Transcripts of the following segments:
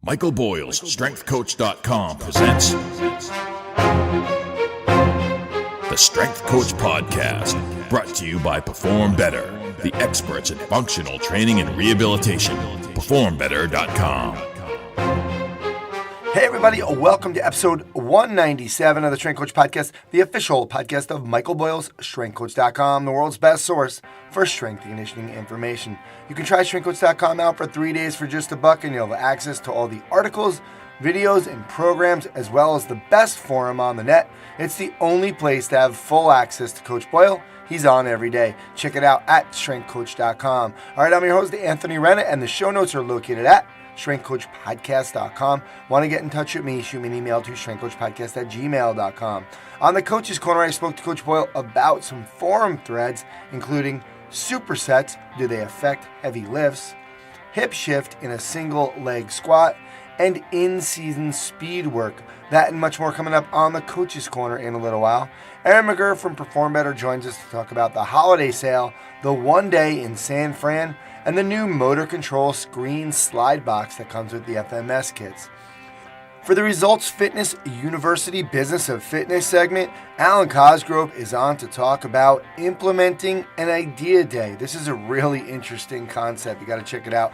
Michael Boyle's StrengthCoach.com presents the Strength Coach Podcast, brought to you by Perform Better, the experts in functional training and rehabilitation. PerformBetter.com. Hey everybody, welcome to episode 197 of the Strength Coach Podcast, the official podcast of Michael Boyle's StrengthCoach.com, the world's best source for strength and conditioning information. You can try StrengthCoach.com out for 3 days for just $1, and you'll have access to all the articles, videos, and programs, as well as the best forum on the net. It's the only place to have full access to Coach Boyle. He's on every day. Check it out at StrengthCoach.com. All right, I'm your host, Anthony Renna, and the show notes are located at StrengthCoachPodcast.com. Want to get in touch with me? Shoot me an email to StrengthCoachPodcast@gmail.com. On the Coach's Corner, I spoke to Coach Boyle about some forum threads, including supersets, do they affect heavy lifts, hip shift in a single leg squat, and in-season speed work. That and much more coming up on the Coach's Corner in a little while. Aaron McGurr from Perform Better joins us to talk about the holiday sale, the one day in San Fran, and the new motor control screen slide box that comes with the FMS kits. For the Results Fitness University Business of Fitness segment, Alan Cosgrove is on to talk about implementing an idea day. This is a really interesting concept. You got to check it out.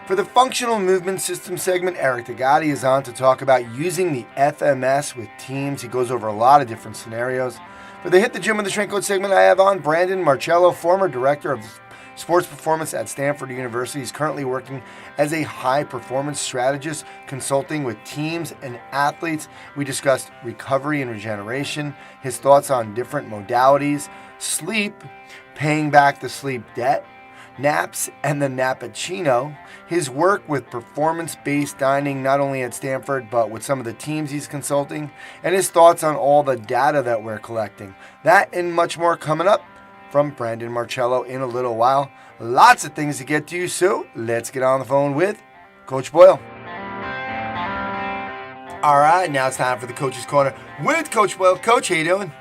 For the Functional Movement System segment, Eric Degatti is on to talk about using the FMS with teams. He goes over a lot of different scenarios. For the Hit the Gym with the Strength Coach segment, I have on Brandon Marcello, former director of sports performance at Stanford University. He's currently working as a high-performance strategist, consulting with teams and athletes. We discussed recovery and regeneration, his thoughts on different modalities, sleep, paying back the sleep debt, naps and the nappuccino, his work with performance-based dining not only at Stanford but with some of the teams he's consulting, and his thoughts on all the data that we're collecting. That and much more coming up from Brandon Marcello in a little while. Lots of things to get to, so let's get on the phone with Coach Boyle. All right, now it's time for the Coach's Corner with Coach Boyle. Coach, how you doing?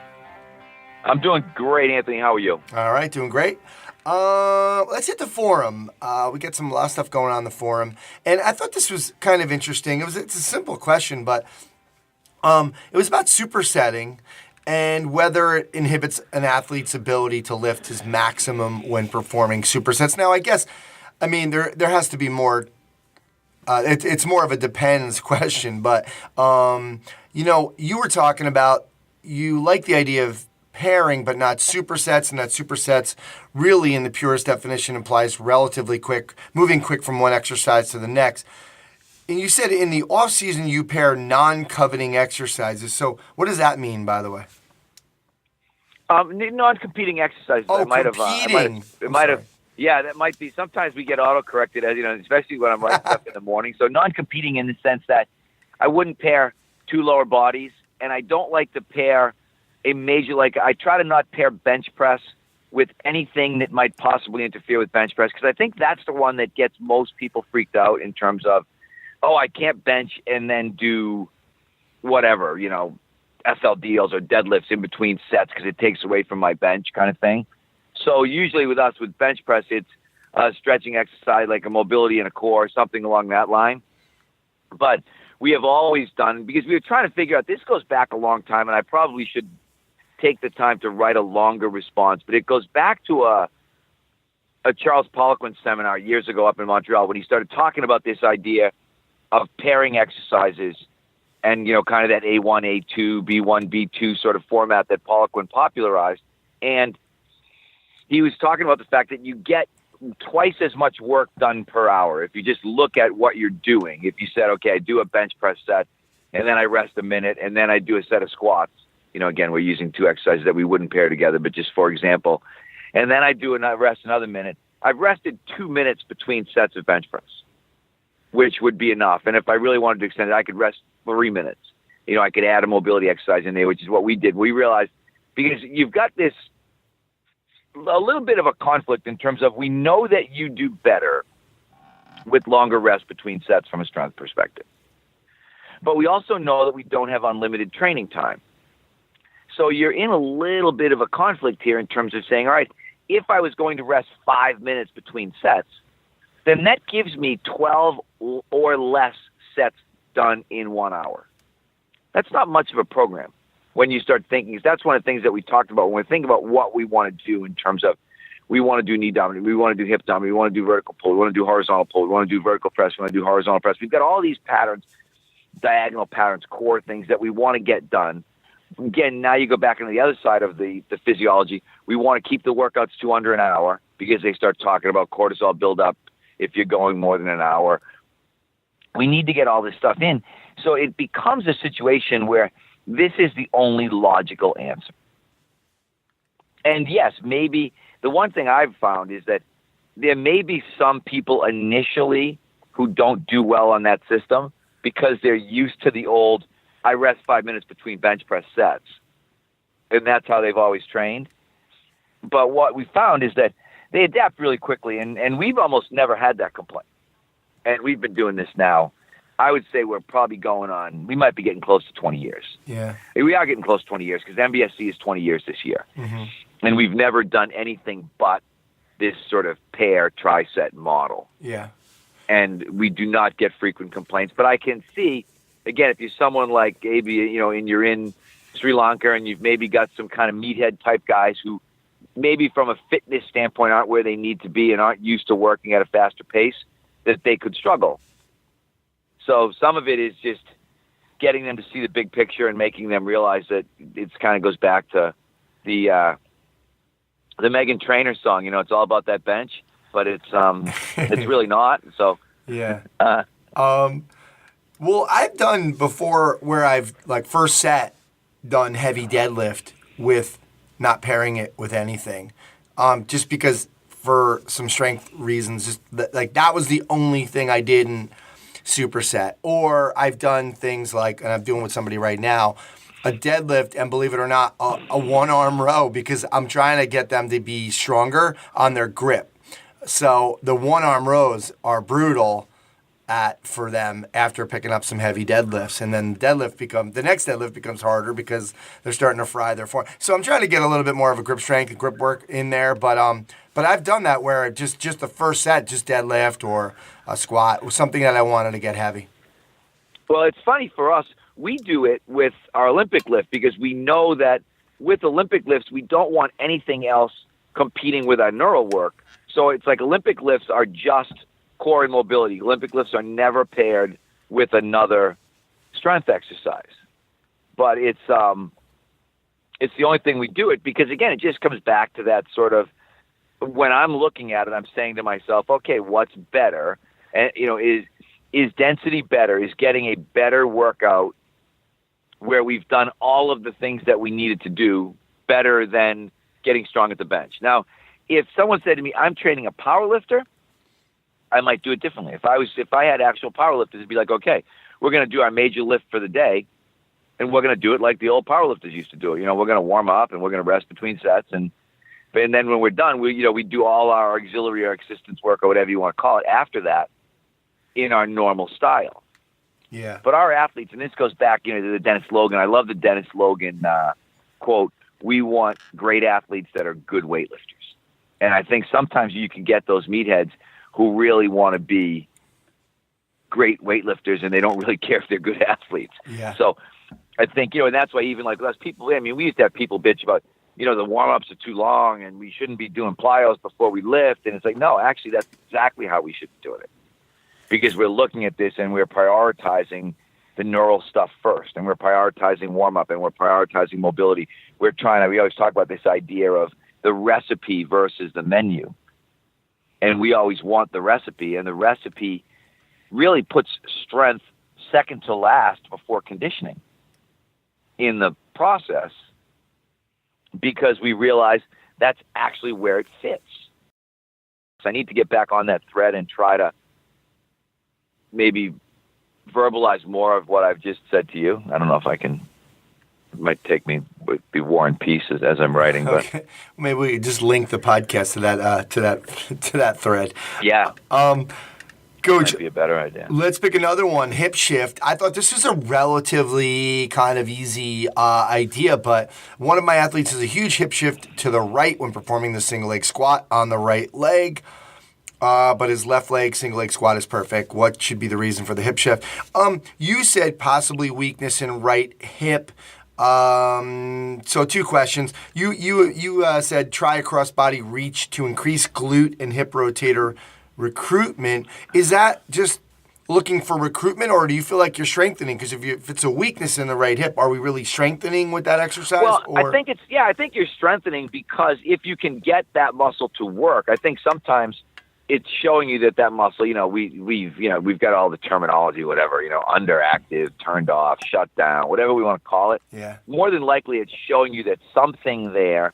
I'm doing great, Anthony. How are you? All right, doing great. Let's hit the forum. We got a lot of stuff going on in the forum, and I thought this was kind of interesting. It's a simple question, but it was about supersetting and whether it inhibits an athlete's ability to lift his maximum when performing supersets. Now, there has to be more. It's more of a depends question, but you were talking about you like the idea of pairing, but not supersets, and that supersets really, in the purest definition, implies relatively quick, moving quick from one exercise to the next. And you said in the off season you pair non-coveting exercises. So what does that mean, by the way? Non-competing exercises. Oh, competing. Yeah, that might be. Sometimes we get auto-corrected, as you know, especially when I'm writing stuff in the morning. So non-competing in the sense that I wouldn't pair two lower bodies, and I don't like to pair a major, I try to not pair bench press with anything that might possibly interfere with bench press, because I think that's the one that gets most people freaked out in terms of, I can't bench and then do whatever, SLDs or deadlifts in between sets because it takes away from my bench kind of thing. So usually with us, with bench press, it's a stretching exercise like a mobility in a core, something along that line. But we have always done, because we were trying to figure out, this goes back a long time, and I probably should take the time to write a longer response, but it goes back to a Charles Poliquin seminar years ago up in Montreal when he started talking about this idea of pairing exercises and, kind of that A1, A2, B1, B2 sort of format that Poliquin popularized. And he was talking about the fact that you get twice as much work done per hour if you just look at what you're doing. If you said, okay, I do a bench press set, and then I rest a minute, and then I do a set of squats. Again, we're using two exercises that we wouldn't pair together, but just for example. And then I rest another minute. I've rested 2 minutes between sets of bench press, which would be enough. And if I really wanted to extend it, I could rest 3 minutes. I could add a mobility exercise in there, which is what we did. We realized, because you've got this a little bit of a conflict in terms of, we know that you do better with longer rest between sets from a strength perspective. But we also know that we don't have unlimited training time. So you're in a little bit of a conflict here in terms of saying, all right, if I was going to rest 5 minutes between sets, then that gives me 12 or less sets done in 1 hour. That's not much of a program when you start thinking. That's one of the things that we talked about when we think about what we want to do in terms of we want to do knee dominant, we want to do hip dominant, we want to do vertical pull, we want to do horizontal pull, we want to do vertical press, we want to do horizontal press. We've got all these patterns, diagonal patterns, core things that we want to get done. Again, now you go back into the other side of the physiology. We want to keep the workouts to under an hour because they start talking about cortisol buildup if you're going more than an hour. We need to get all this stuff in. So it becomes a situation where this is the only logical answer. And yes, maybe the one thing I've found is that there may be some people initially who don't do well on that system because they're used to the old, I rest 5 minutes between bench press sets. And that's how they've always trained. But what we found is that they adapt really quickly, and we've almost never had that complaint. And we've been doing this now. I would say we're probably going on, we might be getting close to 20 years. Yeah. We are getting close to 20 years because MBSC is 20 years this year. Mm-hmm. And we've never done anything but this sort of pair tri-set model. Yeah. And we do not get frequent complaints. But I can see, again, if you're someone like maybe, you know, and you're in Sri Lanka and you've maybe got some kind of meathead type guys who maybe from a fitness standpoint aren't where they need to be and aren't used to working at a faster pace, that they could struggle. So some of it is just getting them to see the big picture and making them realize that it kind of goes back to the Meghan Trainor song. You know, it's all about that bench, but it's really not. So yeah. Well, I've done before where I've like first set done heavy deadlift with not pairing it with anything, just because for some strength reasons, just that was the only thing I didn't superset. Or I've done things like, and I'm doing with somebody right now, a deadlift, and believe it or not, a one-arm row, because I'm trying to get them to be stronger on their grip. So the one-arm rows are brutal for them after picking up some heavy deadlifts, and then the next deadlift becomes harder because they're starting to fry their form. So I'm trying to get a little bit more of a grip strength and grip work in there, but I've done that where just the first set, just deadlift or a squat was something that I wanted to get heavy. Well, it's funny for us. We do it with our Olympic lift because we know that with Olympic lifts, we don't want anything else competing with our neural work. So it's like Olympic lifts are just core and mobility. Olympic lifts are never paired with another strength exercise. But it's the only thing we do it because, again, it just comes back to that sort of, when I'm looking at it, I'm saying to myself, okay, what's better? And, you know, is density better? Is getting a better workout where we've done all of the things that we needed to do better than getting strong at the bench? Now, if someone said to me, I'm training a power lifter, I might do it differently. If I had actual powerlifters, it'd be like, okay, we're going to do our major lift for the day, and we're going to do it like the old powerlifters used to do it. You know, we're going to warm up and we're going to rest between sets, and then when we're done, we do all our auxiliary or assistance work or whatever you want to call it after that in our normal style. Yeah. But our athletes, and this goes back, you know, to the Dennis Logan. I love the Dennis Logan quote: "We want great athletes that are good weightlifters." And I think sometimes you can get those meatheads who really want to be great weightlifters, and they don't really care if they're good athletes. Yeah. So I think, you know, and that's why even like us people, I mean, we used to have people bitch about, you know, the warm-ups are too long and we shouldn't be doing plyos before we lift. And it's like, no, actually, that's exactly how we should be doing it. Because we're looking at this and we're prioritizing the neural stuff first, and we're prioritizing warm-up, and we're prioritizing mobility. We always talk about this idea of the recipe versus the menu. And we always want the recipe, and the recipe really puts strength second to last before conditioning in the process, because we realize that's actually where it fits. So I need to get back on that thread and try to maybe verbalize more of what I've just said to you. I don't know if I can. It might take me, be war and peace as I'm writing, but okay. Maybe we could just link the podcast to that thread. Yeah. Coach, might be a better idea. Let's pick another one. Hip shift. I thought this was a relatively kind of easy idea, but one of my athletes has a huge hip shift to the right when performing the single leg squat on the right leg. but his left leg single leg squat is perfect. What should be the reason for the hip shift? You said possibly weakness in right hip. So 2 questions. You said try a cross-body reach to increase glute and hip rotator recruitment. Is that just looking for recruitment, or do you feel like you're strengthening? Because if it's a weakness in the right hip, are we really strengthening with that exercise? Well, or? I think you're strengthening, because if you can get that muscle to work, I think sometimes it's showing you that muscle, we've got all the terminology, whatever, underactive, turned off, shut down, whatever we want to call it. Yeah. More than likely, it's showing you that something there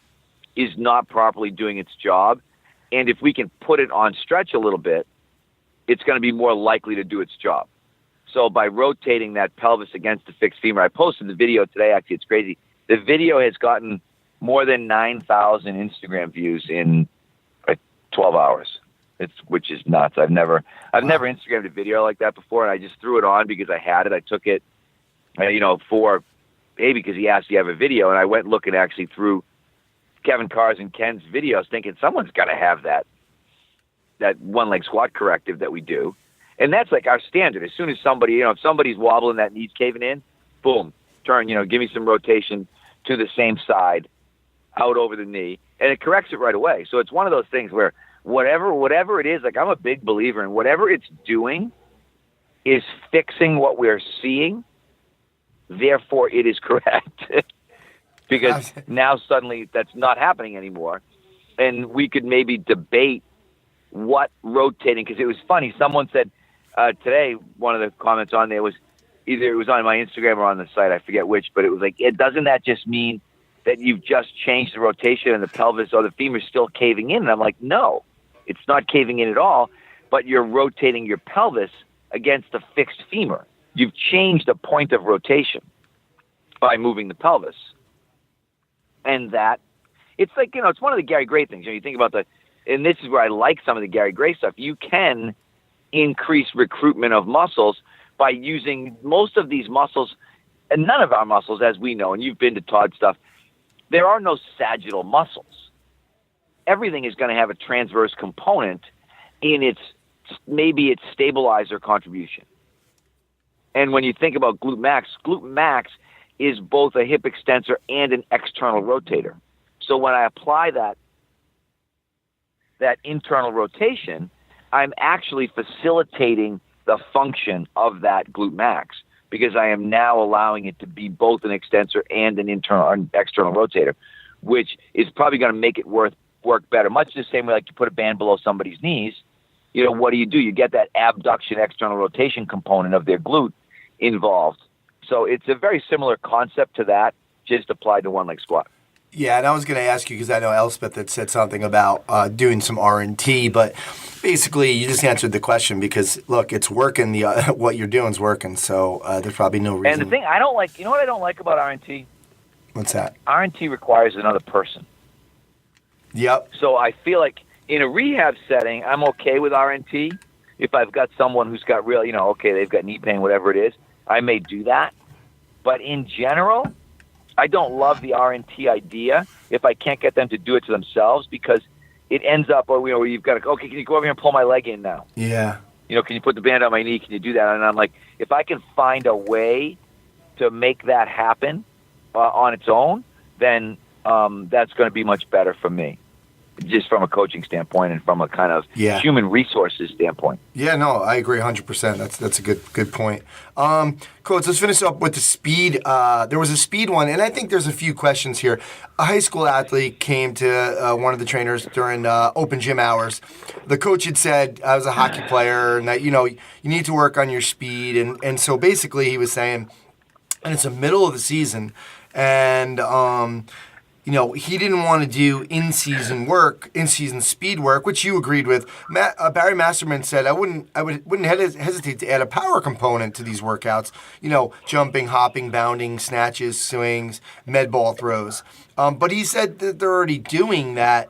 is not properly doing its job. And if we can put it on stretch a little bit, it's going to be more likely to do its job. So by rotating that pelvis against the fixed femur, I posted the video today. Actually, it's crazy. The video has gotten more than 9,000 Instagram views in 12 hours. Which is nuts. I've never Instagrammed a video like that before, and I just threw it on because I had it. I took it, because he asked, "Do you have a video?" And I went looking actually through Kevin Carr's and Ken's videos, thinking someone's got to have that one leg squat corrective that we do, and that's like our standard. As soon as somebody, if somebody's wobbling, that knee's caving in, boom, turn, give me some rotation to the same side, out over the knee, and it corrects it right away. So it's one of those things where whatever it is, like I'm a big believer in whatever it's doing is fixing what we're seeing. Therefore, it is correct. Because now suddenly that's not happening anymore. And we could maybe debate what rotating, because it was funny. Someone said today, one of the comments on there was either it was on my Instagram or on the site, I forget which, but it was like, doesn't that just mean that you've just changed the rotation and the pelvis or the femur is still caving in? And I'm like, no. It's not caving in at all, but you're rotating your pelvis against the fixed femur. You've changed the point of rotation by moving the pelvis. And that, it's like, it's one of the Gary Gray things. You think about and this is where I like some of the Gary Gray stuff. You can increase recruitment of muscles by using most of these muscles, and none of our muscles, as we know, and you've been to Todd's stuff, there are no sagittal muscles. Everything is going to have a transverse component in its stabilizer contribution. And when you think about glute max is both a hip extensor and an external rotator. So when I apply that internal rotation, I'm actually facilitating the function of that glute max, because I am now allowing it to be both an extensor and an external rotator, which is probably going to make it work better. Much the same way like you put a band below somebody's knees, what do? You get that abduction external rotation component of their glute involved. So it's a very similar concept to that, just applied to one leg squat. Yeah, and I was going to ask you, because I know Elspeth had said something about doing some R&T, but basically you just answered the question, because look, it's working. What you're doing is working, so there's probably no reason. And the thing I don't like, what I don't like about R&T? What's that? R&T requires another person. Yep. So I feel like in a rehab setting, I'm okay with R&T. If I've got someone who's got real, they've got knee pain, whatever it is, I may do that. But in general, I don't love the R&T idea if I can't get them to do it to themselves, because it ends up, where you've got to, okay, can you go over here and pull my leg in now? Yeah. Can you put the band on my knee? Can you do that? And I'm like, if I can find a way to make that happen on its own, then that's going to be much better for me, just from a coaching standpoint and from a kind of human resources standpoint. Yeah, no, I agree 100%. That's a good point. Coach, let's finish up with the speed. There was a speed one, and I think there's a few questions here. A high school athlete came to one of the trainers during open gym hours. The coach had said, I was a hockey player, and that, you need to work on your speed. And so basically he was saying, and it's the middle of the season, and he didn't want to do in-season speed work, which you agreed with. Barry Masterman said, I wouldn't hesitate to add a power component to these workouts. Jumping, hopping, bounding, snatches, swings, med ball throws. But he said that they're already doing that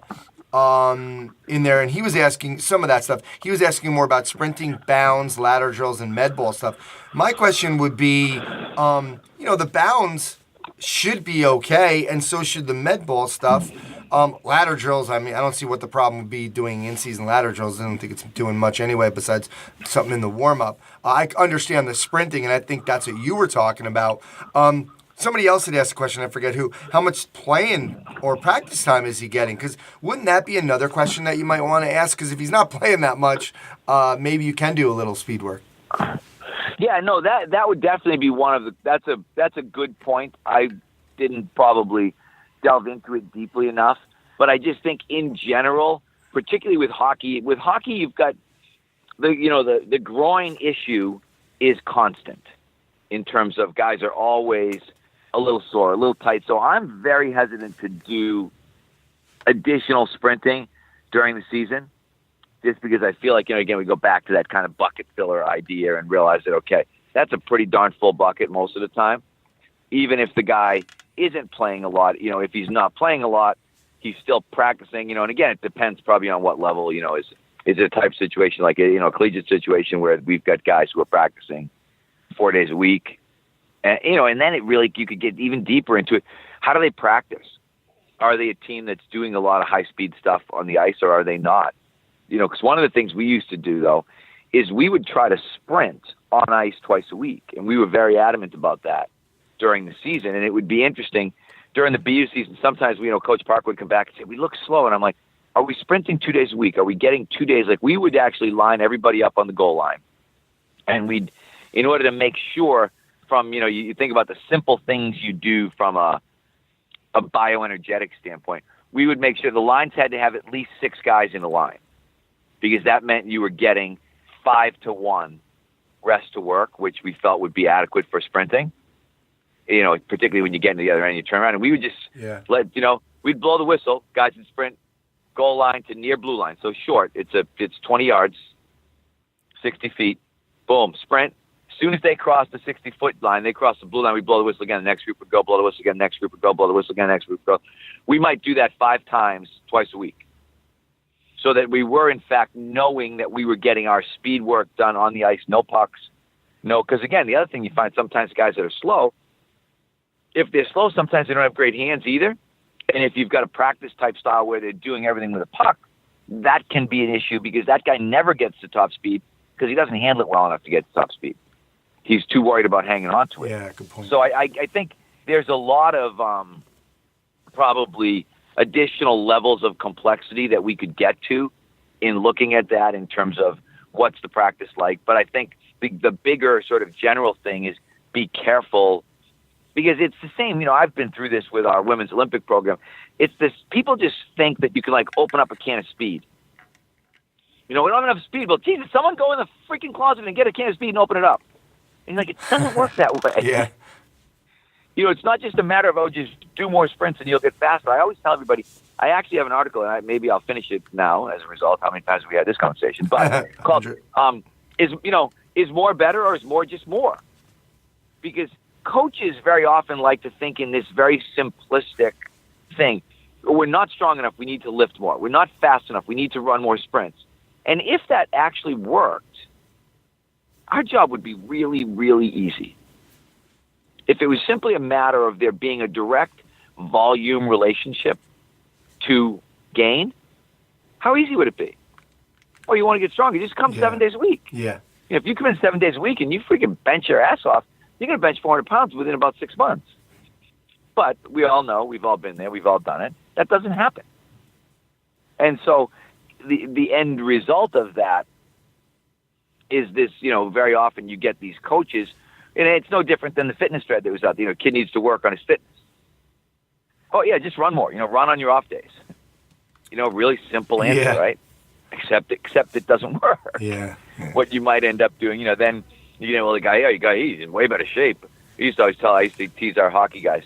in there, and he was asking some of that stuff. He was asking more about sprinting, bounds, ladder drills, and med ball stuff. My question would be, the bounds should be okay, and so should the med ball stuff. Ladder drills, I mean, I don't see what the problem would be doing in-season ladder drills. I don't think it's doing much anyway besides something in the warm-up. I understand the sprinting, and I think that's what you were talking about. Somebody else had asked a question, I forget who. How much playing or practice time is he getting? Because wouldn't that be another question that you might want to ask? Because if he's not playing that much, maybe you can do a little speed work. Yeah, no, that would definitely be one of the. That's a good point. I didn't probably delve into it deeply enough, but I just think in general, particularly with hockey, you've got the groin issue is constant in terms of guys are always a little sore, a little tight. So I'm very hesitant to do additional sprinting during the season, just because I feel like, again, we go back to that kind of bucket filler idea and realize that, okay, that's a pretty darn full bucket most of the time. Even if the guy isn't playing a lot, if he's not playing a lot, he's still practicing, and again, it depends probably on what level, is it a type situation like a collegiate situation where we've got guys who are practicing 4 days a week. And then it really, you could get even deeper into it. How do they practice? Are they a team that's doing a lot of high-speed stuff on the ice, or are they not? Because one of the things we used to do, though, is we would try to sprint on ice twice a week, and we were very adamant about that during the season. And it would be interesting during the BU season. Sometimes, Coach Park would come back and say, we look slow. And I'm like, are we sprinting 2 days a week? Are we getting 2 days? Like, we would actually line everybody up on the goal line. And in order to make sure from, you think about the simple things you do from a bioenergetic standpoint, we would make sure the lines had to have at least 6 guys in the line, because that meant you were getting 5-to-1 rest to work, which we felt would be adequate for sprinting. Particularly when you get into the other end, you turn around, and we would just we'd blow the whistle, guys would sprint goal line to near blue line. So short, it's 20 yards, 60 feet, boom, sprint. As soon as they cross the 60-foot line, they cross the blue line, we blow the whistle again. The next group would go, blow the whistle again. The next group would go, blow the whistle again. The next group would go. We might do that 5 times, twice a week, so that we were, in fact, knowing that we were getting our speed work done on the ice, no pucks. No, because, again, the other thing you find sometimes guys that are slow, if they're slow, sometimes they don't have great hands either. And if you've got a practice-type style where they're doing everything with a puck, that can be an issue, because that guy never gets to top speed because he doesn't handle it well enough to get to top speed. He's too worried about hanging on to it. Yeah, good point. So I think there's a lot of probably additional levels of complexity that we could get to in looking at that in terms of what's the practice like. But I think the bigger sort of general thing is be careful, because it's the same. I've been through this with our women's Olympic program. It's this, people just think that you can open up a can of speed. We don't have enough speed. Well, Jesus, someone go in the freaking closet and get a can of speed and open it up. And it doesn't work that way. Yeah. It's not just a matter of, just do more sprints and you'll get faster. I always tell everybody, I actually have an article, and maybe I'll finish it now as a result, how many times we had this conversation, but called, is more better, or is more just more? Because coaches very often like to think in this very simplistic thing. We're not strong enough, we need to lift more. We're not fast enough, we need to run more sprints. And if that actually worked, our job would be really, really easy. If it was simply a matter of there being a direct volume relationship to gain, how easy would it be? Oh, you want to get stronger? Just come 7 days a week. Yeah. If you come in 7 days a week and you freaking bench your ass off, you're going to bench 400 pounds within about 6 months. But we all know, we've all been there, we've all done it. That doesn't happen. And so the end result of that is this, very often you get these coaches, and it's no different than the fitness thread that was out there. Kid needs to work on his fitness. Oh, yeah, just run more. Run on your off days. Really simple answer, right? Except it doesn't work. Yeah. What you might end up doing, then, the guy, he's in way better shape. I used to tease our hockey guys.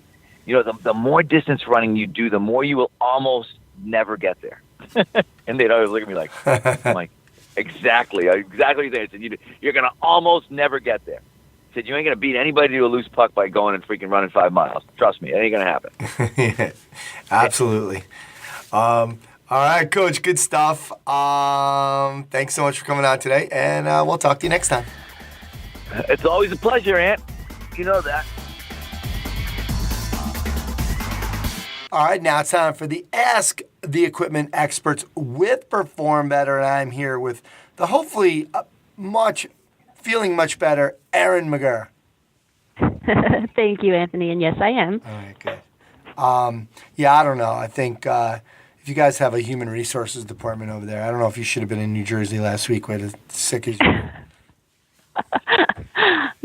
The more distance running you do, the more you will almost never get there. And they'd always look at me like, I'm like, exactly what they said. You're going to almost never get there. I said, you ain't going to beat anybody to a loose puck by going and freaking running 5 miles. Trust me, it ain't going to happen. Yeah, absolutely. All right, Coach, good stuff. Thanks so much for coming on today, and we'll talk to you next time. It's always a pleasure, Ant. You know that. All right, now it's time for the Ask the Equipment Experts with Perform Better, and I'm here with the hopefully feeling much better, Erin McGurr. Thank you, Anthony, and yes, I am. All right, good. I don't know. I think if you guys have a human resources department over there, I don't know if you should have been in New Jersey last week with as sick as you.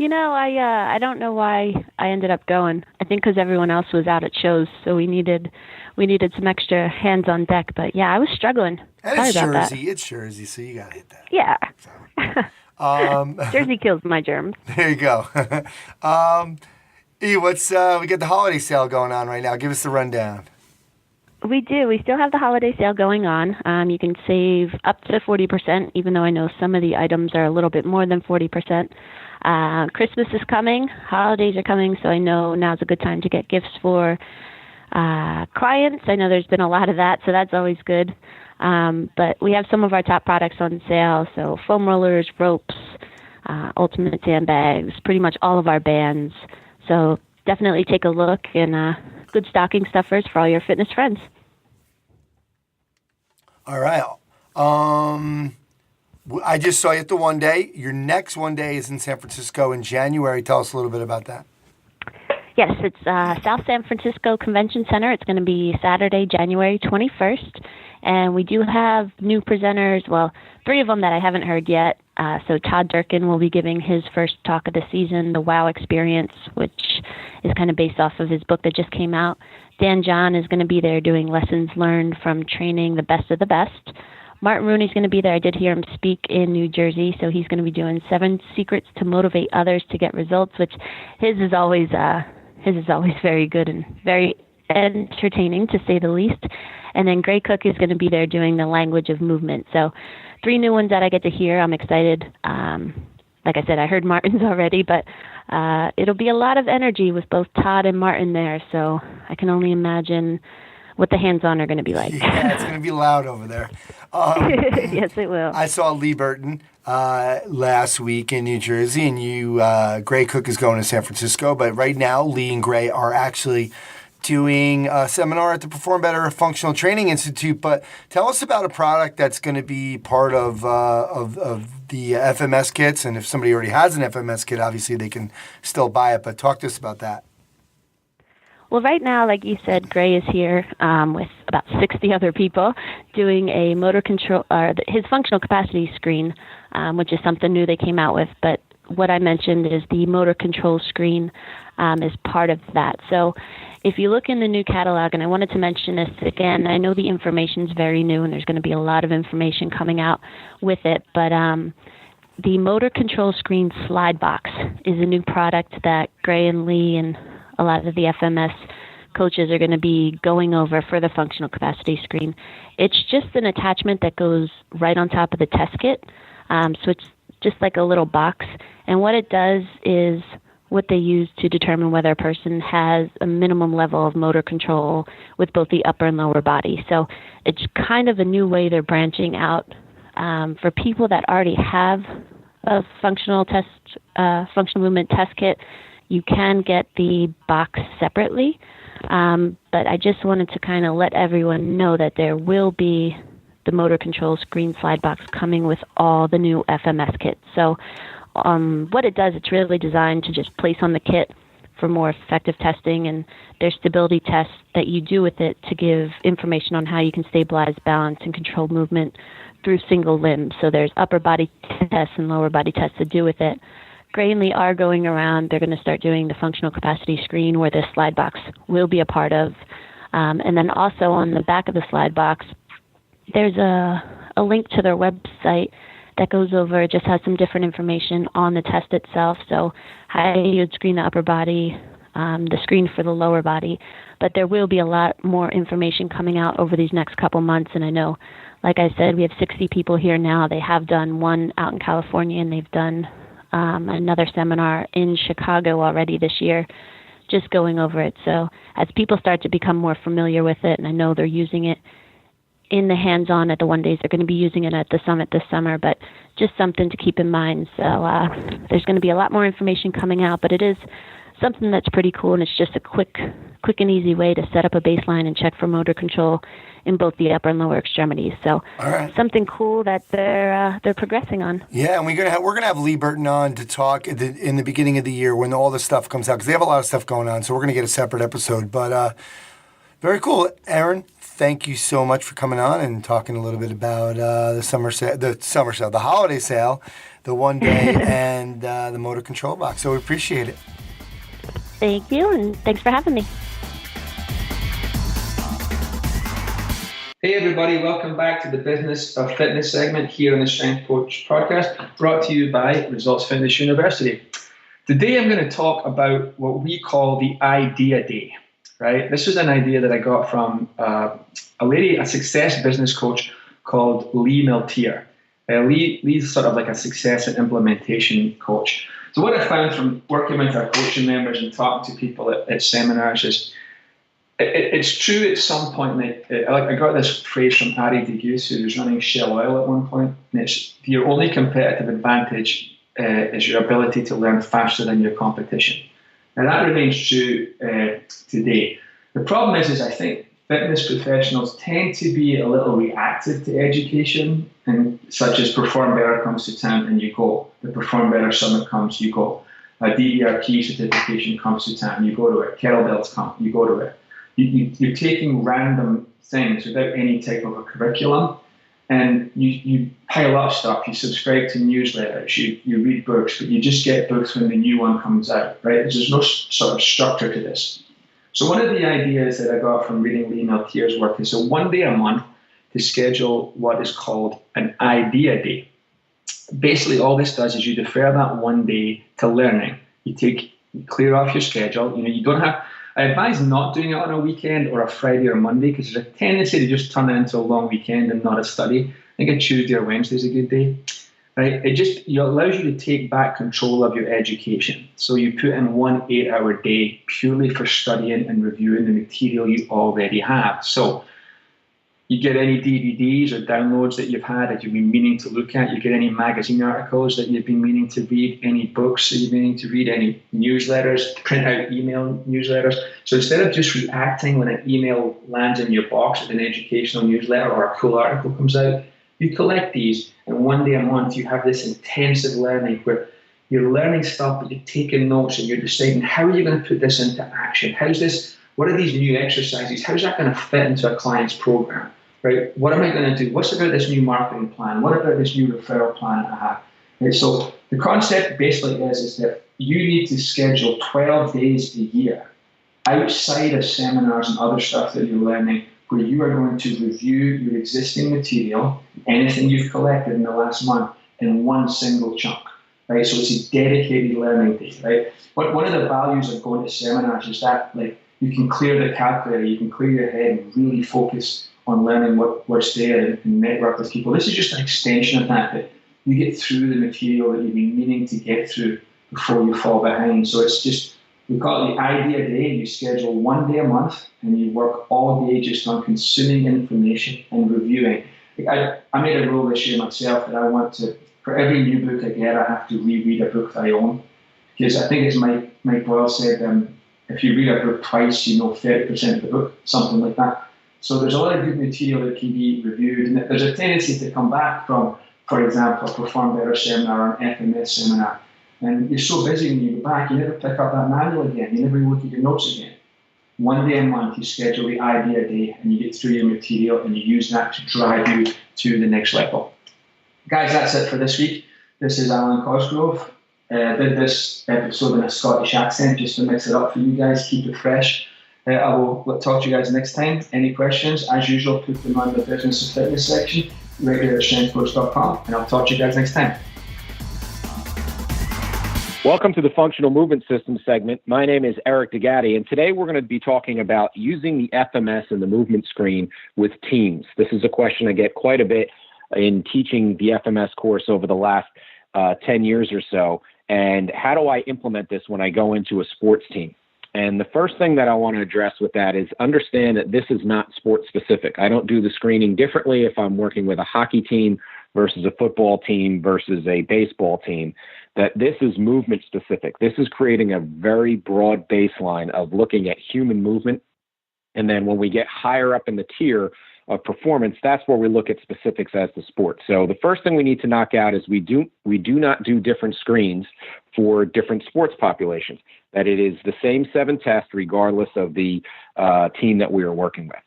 I don't know why I ended up going. I think because everyone else was out at shows, so we needed some extra hands on deck. But yeah, I was struggling. And Sorry it's about Jersey. It's Jersey, so you gotta hit that. Yeah. So, Jersey kills my germs. there you go. E, we got the holiday sale going on right now. Give us the rundown. We do. We still have the holiday sale going on. You can save up to 40%, even though I know some of the items are a little bit more than 40%. Christmas is coming. Holidays are coming, so I know now's a good time to get gifts for clients. I know there's been a lot of that, so that's always good. But we have some of our top products on sale, so foam rollers, ropes, ultimate sandbags, pretty much all of our bands. So definitely take a look, and good stocking stuffers for all your fitness friends. All right. I just saw you at the one day. Your next one day is in San Francisco in January. Tell us a little bit about that. Yes, it's South San Francisco Convention Center. It's going to be Saturday, January 21st. And we do have new presenters, well, 3 of them that I haven't heard yet. So Todd Durkin will be giving his first talk of the season, The Wow Experience, which is kind of based off of his book that just came out. Dan John is going to be there doing lessons learned from training the best of the best. Martin Rooney's going to be there. I did hear him speak in New Jersey, so he's going to be doing 7 secrets to motivate others to get results, which his is always very good and very entertaining, to say the least. And then Gray Cook is going to be there doing the language of movement. So 3 new ones that I get to hear. I'm excited. Like I said, I heard Martin's already, but it'll be a lot of energy with both Todd and Martin there. So I can only imagine what the hands-on are going to be like. Yeah, it's going to be loud over there. Yes, it will. I saw Lee Burton last week in New Jersey, and Gray Cook is going to San Francisco. But right now, Lee and Gray are actually doing a seminar at the Perform Better Functional Training Institute. But tell us about a product that's going to be part of the FMS kits. And if somebody already has an FMS kit, obviously they can still buy it. But talk to us about that. Well, right now, like you said, Gray is here with about 60 other people doing a motor control, his functional capacity screen, which is something new they came out with. But what I mentioned is the motor control screen is part of that. So if you look in the new catalog, and I wanted to mention this again, I know the information is very new and there's going to be a lot of information coming out with it, but the motor control screen slide box is a new product that Gray and Lee and a lot of the FMS coaches are going to be going over for the functional capacity screen. It's just an attachment that goes right on top of the test kit. So it's just like a little box. And what it does is what they use to determine whether a person has a minimum level of motor control with both the upper and lower body. So it's kind of a new way they're branching out for people that already have a functional movement test kit. You can get the box separately, but I just wanted to kind of let everyone know that there will be the motor control screen slide box coming with all the new FMS kits. So what it does, it's really designed to just place on the kit for more effective testing, and there's stability tests that you do with it to give information on how you can stabilize, balance, and control movement through single limbs. So there's upper body tests and lower body tests to do with it. Gray and Lee are going around. They're going to start doing the functional capacity screen where this slide box will be a part of. And then also on the back of the slide box, there's a link to their website that goes over, it just has some different information on the test itself. So how you'd screen the upper body, the screen for the lower body. But there will be a lot more information coming out over these next couple months. And I know, like I said, we have 60 people here now. They have done one out in California, and they've done another seminar in Chicago already this year, just going over it. So as people start to become more familiar with it, and I know they're using it in the hands-on at the one days, they're going to be using it at the summit this summer, but just something to keep in mind. So there's going to be a lot more information coming out, but it is something that's pretty cool, and it's just a quick and easy way to set up a baseline and check for motor control in both the upper and lower extremities. So something cool that they're progressing on. Yeah, and we're gonna have Lee Burton on to talk in the beginning of the year when all this stuff comes out, because they have a lot of stuff going on. So we're gonna get a separate episode. But very cool, Aaron. Thank you so much for coming on and talking a little bit about the holiday sale, the 1 day, and the motor control box. So we appreciate it. Thank you, and thanks for having me. Hey everybody, welcome back to the Business of Fitness segment here on the Strength Coach podcast, brought to you by Results Fitness University. Today I'm going to talk about what we call the Idea Day, right? This was an idea that I got from a success business coach called Lee Miltier. Lee's sort of like a success and implementation coach. So what I found from working with our coaching members and talking to people at seminars is it's true at some point. I got this phrase from Ari DeGusse, who was running Shell Oil at one point, and it's your only competitive advantage is your ability to learn faster than your competition. And that remains true today. The problem is I think fitness professionals tend to be a little reactive to education, and such as Perform Better comes to town and you go. The Perform Better Summit comes, you go. A DERP certification comes to town, you go to it. Kettlebells come, you go to it. You're taking random things without any type of a curriculum, and you pile up stuff. You subscribe to newsletters, you read books, but you just get books when the new one comes out, right? There's no sort of structure to this. So one of the ideas that I got from reading Lee Miltier's work is 1 day a month to schedule what is called an Idea Day. Basically, all this does is you defer that 1 day to learning. You clear off your schedule. You don't have. I advise not doing it on a weekend or a Friday or Monday, because there's a tendency to just turn it into a long weekend and not a study. I think a Tuesday or Wednesday is a good day, right? It allows you to take back control of your education. So you put in 1 8-hour day purely for studying and reviewing the material you already have. So you get any DVDs or downloads that you've had that you've been meaning to look at. You get any magazine articles that you've been meaning to read, any books that you've been meaning to read, any newsletters, print out email newsletters. So instead of just reacting when an email lands in your box with an educational newsletter or a cool article comes out, you collect these, and 1 day a month you have this intensive learning where you're learning stuff, but you're taking notes and you're deciding, how are you going to put this into action? What are these new exercises? How's that going to fit into a client's program, right? What am I going to do? What's about this new marketing plan? What about this new referral plan I have? Right, so the concept basically is that you need to schedule 12 days a year outside of seminars and other stuff that you're learning, where you are going to review your existing material, anything you've collected in the last month, in one single chunk. Right? So it's a dedicated learning day, right? One of the values of going to seminars is that, like, you can clear the calculator, you can clear your head and really focus on learning what's there and network with people. This is just an extension of that you get through the material that you've been meaning to get through before you fall behind. So it's just, we call it the Idea Day. You schedule 1 day a month and you work all day just on consuming information and reviewing. I made a rule this year myself that I want to, for every new book I get, I have to reread a book that I own. Because I think, as Mike Boyle said, if you read a book twice, you know 30% of the book, something like that. So there's a lot of good material that can be reviewed, and there's a tendency to come back from, for example, a Perform Better seminar or an FMS seminar, and you're so busy when you go back, you never pick up that manual again, you never look at your notes again. 1 day a month, you schedule the Idea Day, and you get through your material, and you use that to drive you to the next level. Guys, that's it for this week. This is Alan Cosgrove. Did this episode in a Scottish accent just to mix it up for you guys, keep it fresh. I will talk to you guys next time. Any questions, as usual, put them on the Business of Fitness section, right here at strengthcoach.com, and I'll talk to you guys next time. Welcome to the Functional Movement System segment. My name is Eric DeGatti, and today we're going to be talking about using the FMS and the movement screen with teams. This is a question I get quite a bit in teaching the FMS course over the last 10 years or so. And how do I implement this when I go into a sports team? And the first thing that I want to address with that is understand that this is not sport specific. I don't do the screening differently if I'm working with a hockey team versus a football team versus a baseball team, that this is movement specific. This is creating a very broad baseline of looking at human movement. And then when we get higher up in the tier of performance, that's where we look at specifics as the sport. So the first thing we need to knock out is we do not do different screens for different sports populations, that it is the same 7 tests regardless of the team that we are working with.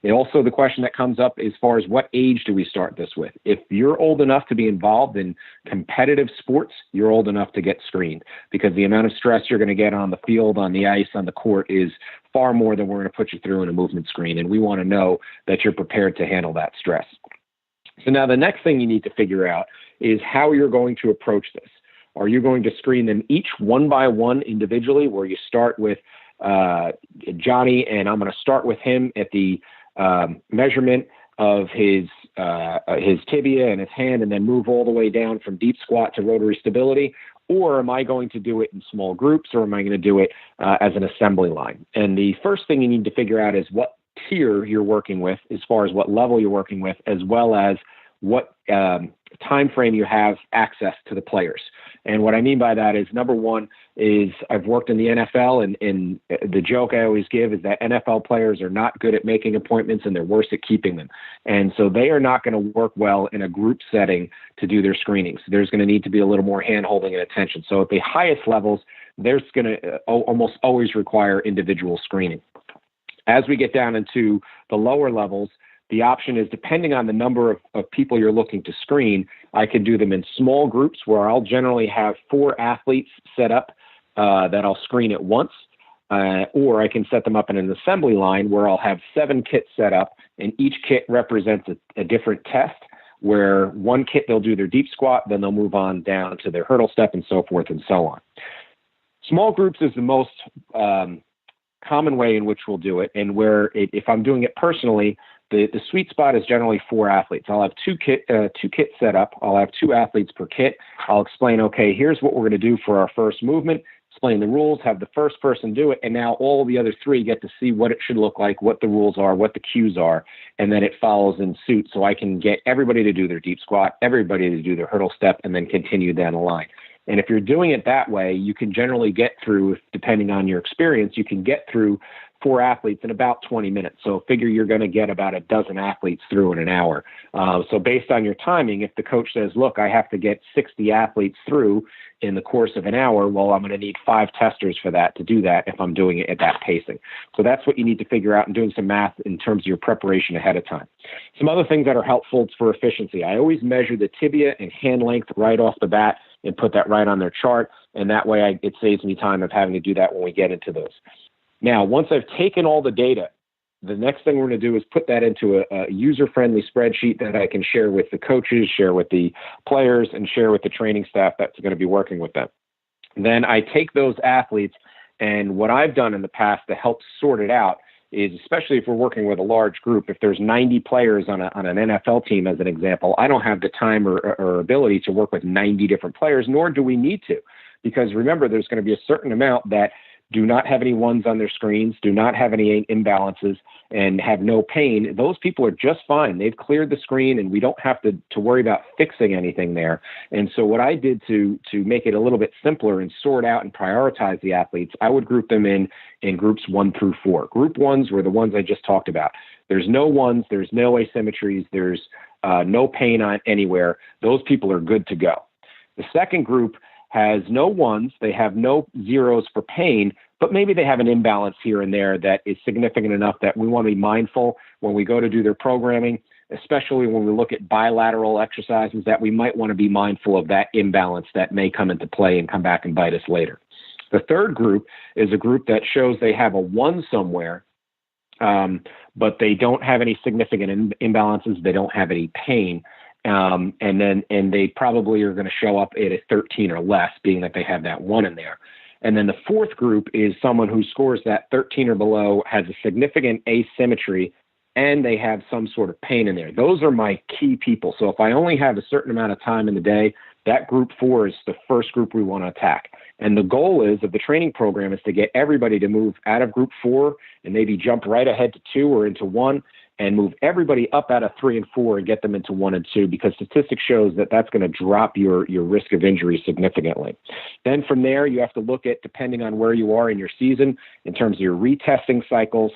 And also the question that comes up as far as what age do we start this with? If you're old enough to be involved in competitive sports, you're old enough to get screened, because the amount of stress you're going to get on the field, on the ice, on the court is far more than we're going to put you through in a movement screen. And we want to know that you're prepared to handle that stress. So now the next thing you need to figure out is how you're going to approach this. Are you going to screen them each one by one individually, where you start with Johnny, and I'm going to start with him at the measurement of his tibia and his hand, and then move all the way down from deep squat to rotary stability? Or am I going to do it in small groups, or am I going to do it as an assembly line? And the first thing you need to figure out is what tier you're working with, as far as what level you're working with, as well as what time frame you have access to the players. And what I mean by that is, number one is, I've worked in the NFL, and the joke I always give is that NFL players are not good at making appointments, and they're worse at keeping them. And so they are not going to work well in a group setting to do their screenings. There's going to need to be a little more hand-holding and attention. So at the highest levels, there's going to almost always require individual screening. As we get down into the lower levels, the option is, depending on the number of people you're looking to screen, I can do them in small groups, where I'll generally have 4 athletes set up that I'll screen at once. Or I can set them up in an assembly line where I'll have 7 kits set up, and each kit represents a different test, where one kit they'll do their deep squat, then they'll move on down to their hurdle step, and so forth and so on. Small groups is the most common way in which we'll do it, and where if I'm doing it personally, the sweet spot is generally 4 athletes. I'll have two kits set up. I'll have 2 athletes per kit. I'll explain, okay, here's what we're going to do for our first movement, explain the rules, have the first person do it, and now all the other 3 get to see what it should look like, what the rules are, what the cues are, and then it follows in suit, so I can get everybody to do their deep squat, everybody to do their hurdle step, and then continue down the line. And if you're doing it that way, you can generally get through, depending on your experience, you can get through 4 athletes in about 20 minutes. So figure you're going to get about a dozen athletes through in an hour. So based on your timing, if the coach says, look, I have to get 60 athletes through in the course of an hour, well, I'm going to need 5 testers for that to do that if I'm doing it at that pacing. So that's what you need to figure out, and doing some math in terms of your preparation ahead of time. Some other things that are helpful for efficiency. I always measure the tibia and hand length right off the bat and put that right on their chart. And that way it saves me time of having to do that when we get into those. Now, once I've taken all the data, the next thing we're going to do is put that into a user-friendly spreadsheet that I can share with the coaches, share with the players, and share with the training staff that's going to be working with them. Then I take those athletes, and what I've done in the past to help sort it out is, especially if we're working with a large group, if there's 90 players on an NFL team, as an example, I don't have the time or ability to work with 90 different players, nor do we need to. Because remember, there's going to be a certain amount that do not have any ones on their screens, do not have any imbalances, and have no pain. Those people are just fine. They've cleared the screen, and we don't have to worry about fixing anything there. And so what I did to make it a little bit simpler and sort out and prioritize the athletes, I would group them in groups 1 through 4. Group 1s were the ones I just talked about. There's no ones, there's no asymmetries, there's no pain on anywhere. Those people are good to go. The second group has no ones, they have no zeros for pain, but maybe they have an imbalance here and there that is significant enough that we want to be mindful when we go to do their programming, especially when we look at bilateral exercises, that we might want to be mindful of that imbalance that may come into play and come back and bite us later. The third group is a group that shows they have a 1 somewhere, but they don't have any significant imbalances, they don't have any pain. And they probably are going to show up at a 13 or less, being that they have that 1 in there. And then the fourth group is someone who scores that 13 or below, has a significant asymmetry, and they have some sort of pain in there. Those are my key people. So if I only have a certain amount of time in the day, that group 4 is the first group we want to attack. And the goal of the training program is to get everybody to move out of group 4 and maybe jump right ahead to 2 or into 1, and move everybody up out of 3 and 4 and get them into 1 and 2, because statistics shows that that's going to drop your risk of injury significantly. Then from there, you have to look at, depending on where you are in your season, in terms of your retesting cycles.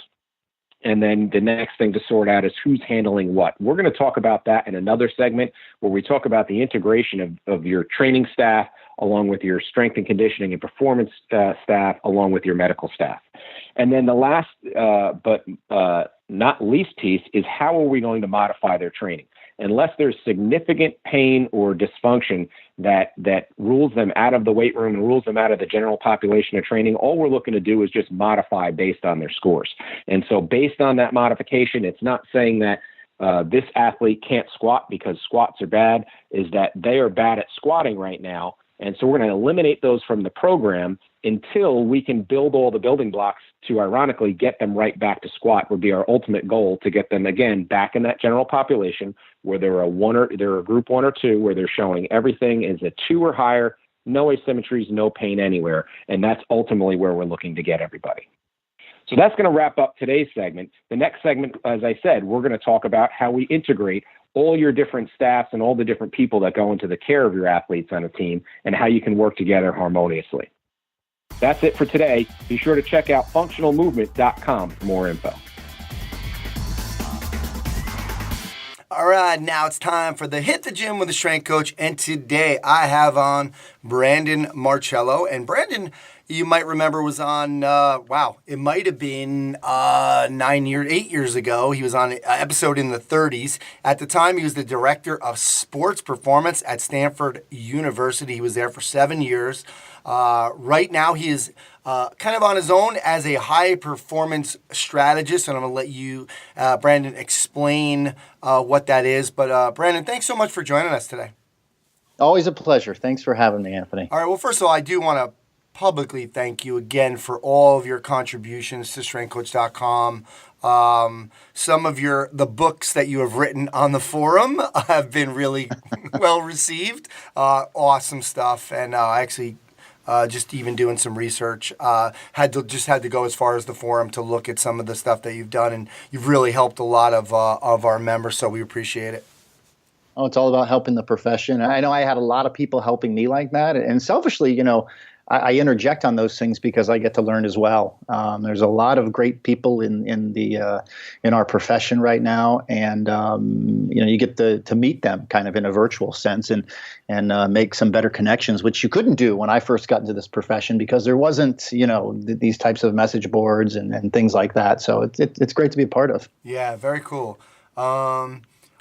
And then the next thing to sort out is who's handling what. We're going to talk about that in another segment where we talk about the integration of your training staff along with your strength and conditioning and performance staff along with your medical staff. And then the last but not least piece is how are we going to modify their training? Unless there's significant pain or dysfunction that rules them out of the weight room and rules them out of the general population of training, all we're looking to do is just modify based on their scores. And so based on that modification, it's not saying that this athlete can't squat because squats are bad, is that they are bad at squatting right now. And so we're going to eliminate those from the program until we can build all the building blocks to, ironically, get them right back to squat would be our ultimate goal, to get them, again, back in that general population where they're a group 1 or 2, where they're showing everything is a 2 or higher, no asymmetries, no pain anywhere. And that's ultimately where we're looking to get everybody. So that's going to wrap up today's segment. The next segment, as I said, we're going to talk about how we integrate all your different staffs and all the different people that go into the care of your athletes on a team and how you can work together harmoniously. That's it for today. Be sure to check out functionalmovement.com for more info. All right, now it's time for the Hit the Gym with a Strength Coach. And today I have on Brandon Marcello. And Brandon, you might remember, was on, it might have been 8 years ago. He was on an episode in the 30s. At the time, he was the director of sports performance at Stanford University. He was there for 7 years. Right now, he is kind of on his own as a high-performance strategist, and I'm going to let you, Brandon, explain what that is. But, Brandon, thanks so much for joining us today. Always a pleasure. Thanks for having me, Anthony. All right, well, first of all, I do want to publicly thank you again for all of your contributions to strengthcoach.com. Some of the books that you have written on the forum have been really well received. Awesome stuff. And I actually just even doing some research, had to go as far as the forum to look at some of the stuff that you've done, and you've really helped a lot of our members, so we appreciate it. Oh, it's all about helping the profession. I know I had a lot of people helping me like that, and selfishly, I interject on those things because I get to learn as well. There's a lot of great people in our profession right now, and you get to meet them kind of in a virtual sense and make some better connections, which you couldn't do when I first got into this profession because there wasn't these types of message boards and things like that. So it's great to be a part of. Yeah, very cool.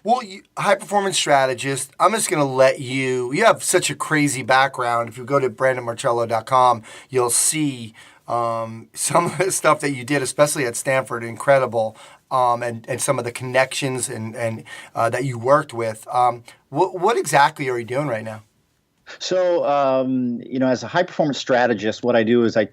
Well, high-performance strategist, I'm just going to let you have such a crazy background. If you go to brandonmarcello.com, you'll see some of the stuff that you did, especially at Stanford, incredible, and some of the connections and that you worked with. What exactly are you doing right now? So, as a high-performance strategist, what I do is I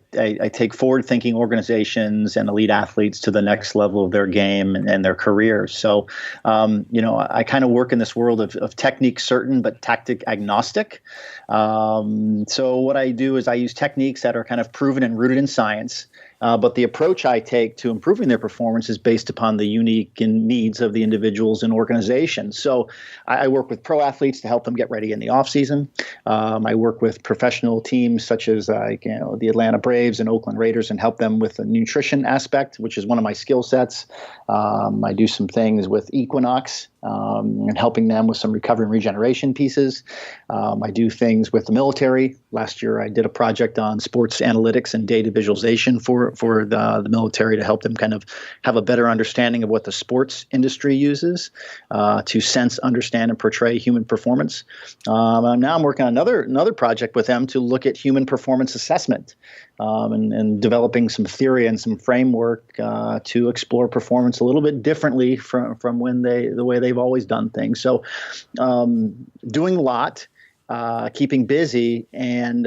take forward-thinking organizations and elite athletes to the next level of their game and their careers. So, I kind of work in this world of technique certain but tactic agnostic. So what I do is I use techniques that are kind of proven and rooted in science. But the approach I take to improving their performance is based upon the unique needs of the individuals and organizations. So I work with pro athletes to help them get ready in the off season. I work with professional teams such as the Atlanta Braves and Oakland Raiders and help them with the nutrition aspect, which is one of my skill sets. I do some things with Equinox and helping them with some recovery and regeneration pieces. I do things with the military. Last year, I did a project on sports analytics and data visualization for the military to help them kind of have a better understanding of what the sports industry uses to sense, understand, and portray human performance. Now I'm working on another project with them to look at human performance assessment and developing some theory and some framework to explore performance a little bit differently from the way they've always done things. So doing a lot. Keeping busy and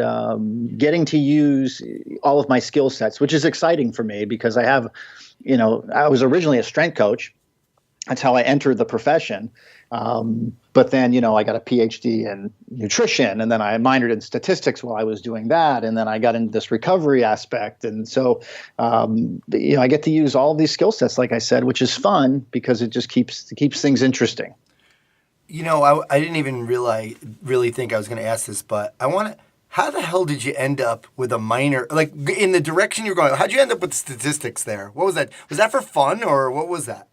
getting to use all of my skill sets, which is exciting for me because I have, I was originally a strength coach That's how I entered the profession. But then, I got a PhD in nutrition, and then I minored in statistics while I was doing that. And then I got into this recovery aspect. And so, I get to use all of these skill sets, like I said, which is fun because it just keeps things interesting. I didn't even really think I was going to ask this, but how the hell did you end up with a minor, like in the direction you're going? How'd you end up with statistics there? What was that? Was that for fun or what was that?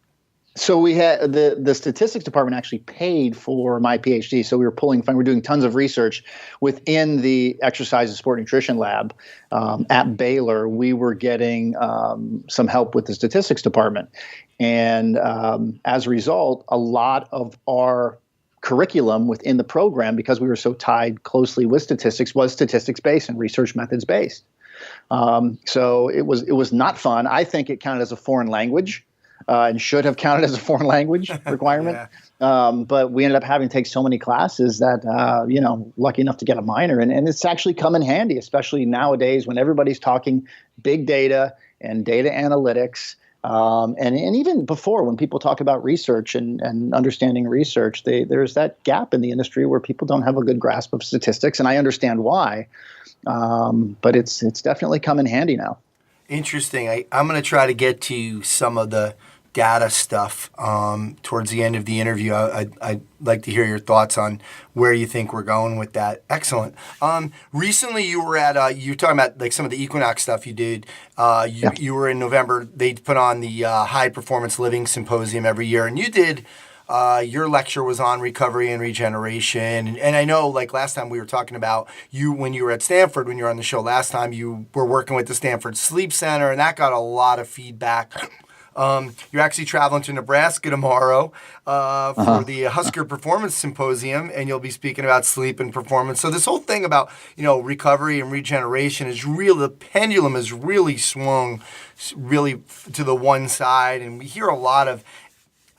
So we had the statistics department actually paid for my PhD. So we were doing tons of research within the exercise and sport nutrition lab at Baylor. We were getting some help with the statistics department. And as a result, a lot of our curriculum within the program, because we were so tied closely with statistics, was statistics-based and research methods-based. So it was not fun. I think it counted as a foreign language. And should have counted as a foreign language requirement. Yeah. But we ended up having to take so many classes that, lucky enough to get a minor. And it's actually come in handy, especially nowadays when everybody's talking big data and data analytics. And even before, when people talk about research and understanding research, there's that gap in the industry where people don't have a good grasp of statistics. And I understand why. But it's definitely come in handy now. Interesting. I'm going to try to get to some of the data stuff towards the end of the interview. I'd like to hear your thoughts on where you think we're going with that. Excellent. Recently, you were at you were talking about like some of the Equinox stuff you did. You were in November. They put on the High Performance Living Symposium every year, and you did. Your lecture was on recovery and regeneration. And I know, like last time we were talking about you when you were at Stanford, when you were on the show last time, you were working with the Stanford Sleep Center, and that got a lot of feedback. You're actually traveling to Nebraska tomorrow for the Husker Performance Symposium, and you'll be speaking about sleep and performance. So this whole thing about, recovery and regeneration is real. The pendulum has really swung really to the one side, and we hear a lot of,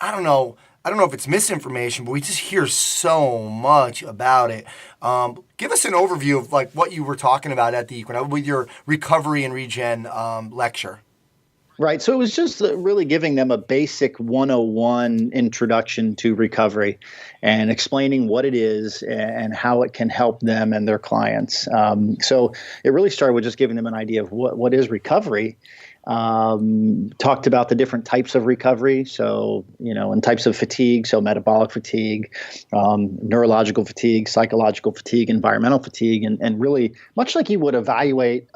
I don't know if it's misinformation, but we just hear so much about it. Give us an overview of like what you were talking about at the Equinox with your recovery and regen lecture. Right. So it was just really giving them a basic 101 introduction to recovery and explaining what it is and how it can help them and their clients. So it really started with just giving them an idea of what is recovery. Talked about the different types of recovery. So, and types of fatigue. So metabolic fatigue, neurological fatigue, psychological fatigue, environmental fatigue, and really much like you would evaluate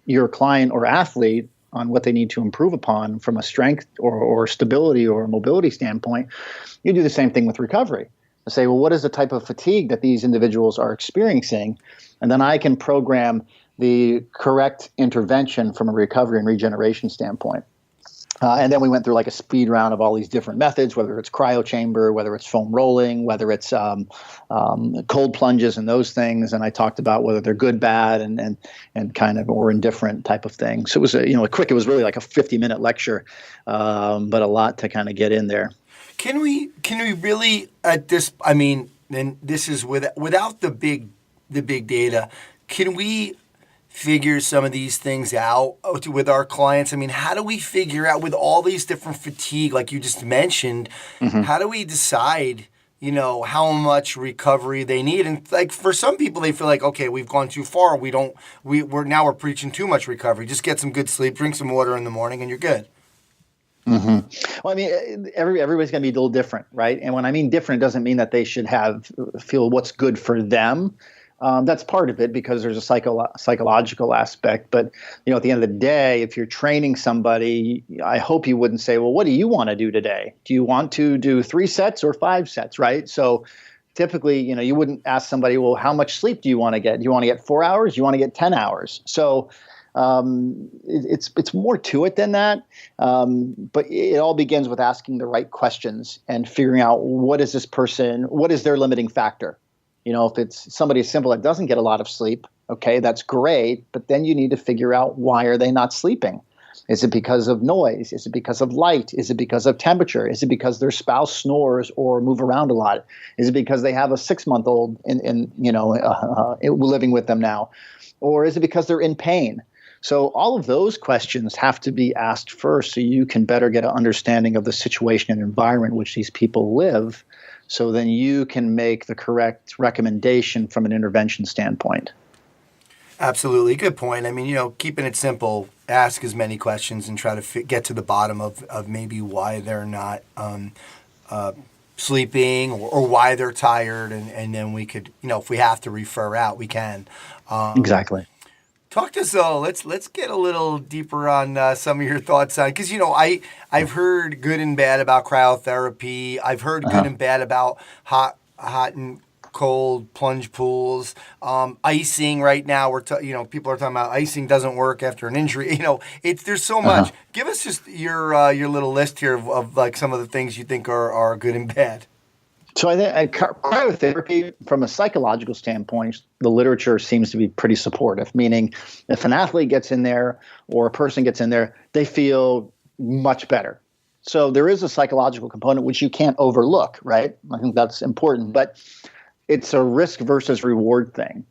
your client or athlete on what they need to improve upon from a strength or stability or mobility standpoint, you do the same thing with recovery. I say, well, what is the type of fatigue that these individuals are experiencing? And then I can program the correct intervention from a recovery and regeneration standpoint. And then we went through like a speed round of all these different methods, whether it's cryo chamber, whether it's foam rolling, whether it's cold plunges and those things. And I talked about whether they're good, bad, and kind of or indifferent type of thing. So it was it was really like a 50-minute lecture, but a lot to kind of get in there. Can we really at this? I mean, and this is without the big data. Can we figure some of these things out with our clients? I mean, how do we figure out with all these different fatigue, like you just mentioned, how do we decide, how much recovery they need? And like for some people, they feel like, okay, we've gone too far. We're preaching too much recovery. Just get some good sleep, drink some water in the morning, and you're good. Mm-hmm. Well, I mean, everybody's going to be a little different, right? And when I mean different, it doesn't mean that they should feel what's good for them. That's part of it because there's a psychological aspect. But, at the end of the day, if you're training somebody, I hope you wouldn't say, well, what do you want to do today? Do you want to do 3 sets or 5 sets, right? So typically, you wouldn't ask somebody, well, how much sleep do you want to get? Do you want to get 4 hours? Do you want to get 10 hours? So it's more to it than that. But it all begins with asking the right questions and figuring out what is their limiting factor? If it's somebody simple that doesn't get a lot of sleep, okay, that's great. But then you need to figure out, why are they not sleeping? Is it because of noise? Is it because of light? Is it because of temperature? Is it because their spouse snores or move around a lot? Is it because they have a 6-month-old living with them now? Or is it because they're in pain? So all of those questions have to be asked first so you can better get an understanding of the situation and environment in which these people live. So then you can make the correct recommendation from an intervention standpoint. Absolutely. Good point. I mean, keeping it simple, ask as many questions and try to get to the bottom of maybe why they're not sleeping or why they're tired. And then we could, if we have to refer out, we can. Exactly. Talk to us, let's get a little deeper on some of your thoughts on, because, I've heard good and bad about cryotherapy. I've heard good and bad about hot and cold plunge pools, icing. Right now, people are talking about icing doesn't work after an injury. There's so much. Give us just your little list here of like some of the things you think are good and bad. So I think cryotherapy, from a psychological standpoint, the literature seems to be pretty supportive, meaning if an athlete gets in there or a person gets in there, they feel much better. So there is a psychological component which you can't overlook, right? I think that's important, but it's a risk versus reward thing.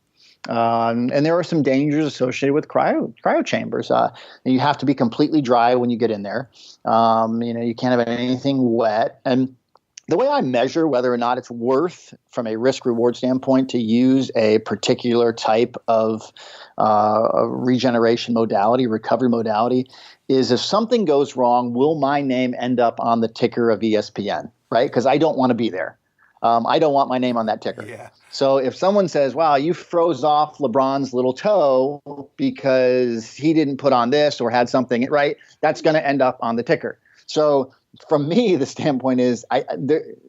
And there are some dangers associated with cryo chambers. You have to be completely dry when you get in there. You can't have anything wet. And the way I measure whether or not it's worth, from a risk-reward standpoint, to use a particular type of regeneration modality, recovery modality, is if something goes wrong, will my name end up on the ticker of ESPN, right? Because I don't want to be there. I don't want my name on that ticker. Yeah. So if someone says, wow, you froze off LeBron's little toe because he didn't put on this or had something, right, that's going to end up on the ticker. So from me, the standpoint is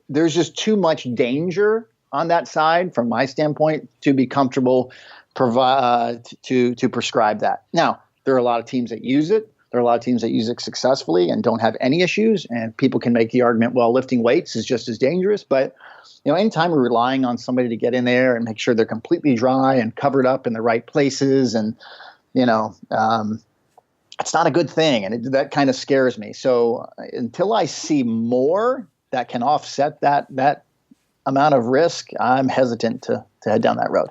there's just too much danger on that side from my standpoint to be comfortable to prescribe that. Now, there are a lot of teams that use it. There are a lot of teams that use it successfully and don't have any issues. And people can make the argument, well, lifting weights is just as dangerous. But anytime we're relying on somebody to get in there and make sure they're completely dry and covered up in the right places, and it's not a good thing, and that kind of scares me. So until I see more that can offset that amount of risk, I'm hesitant to head down that road.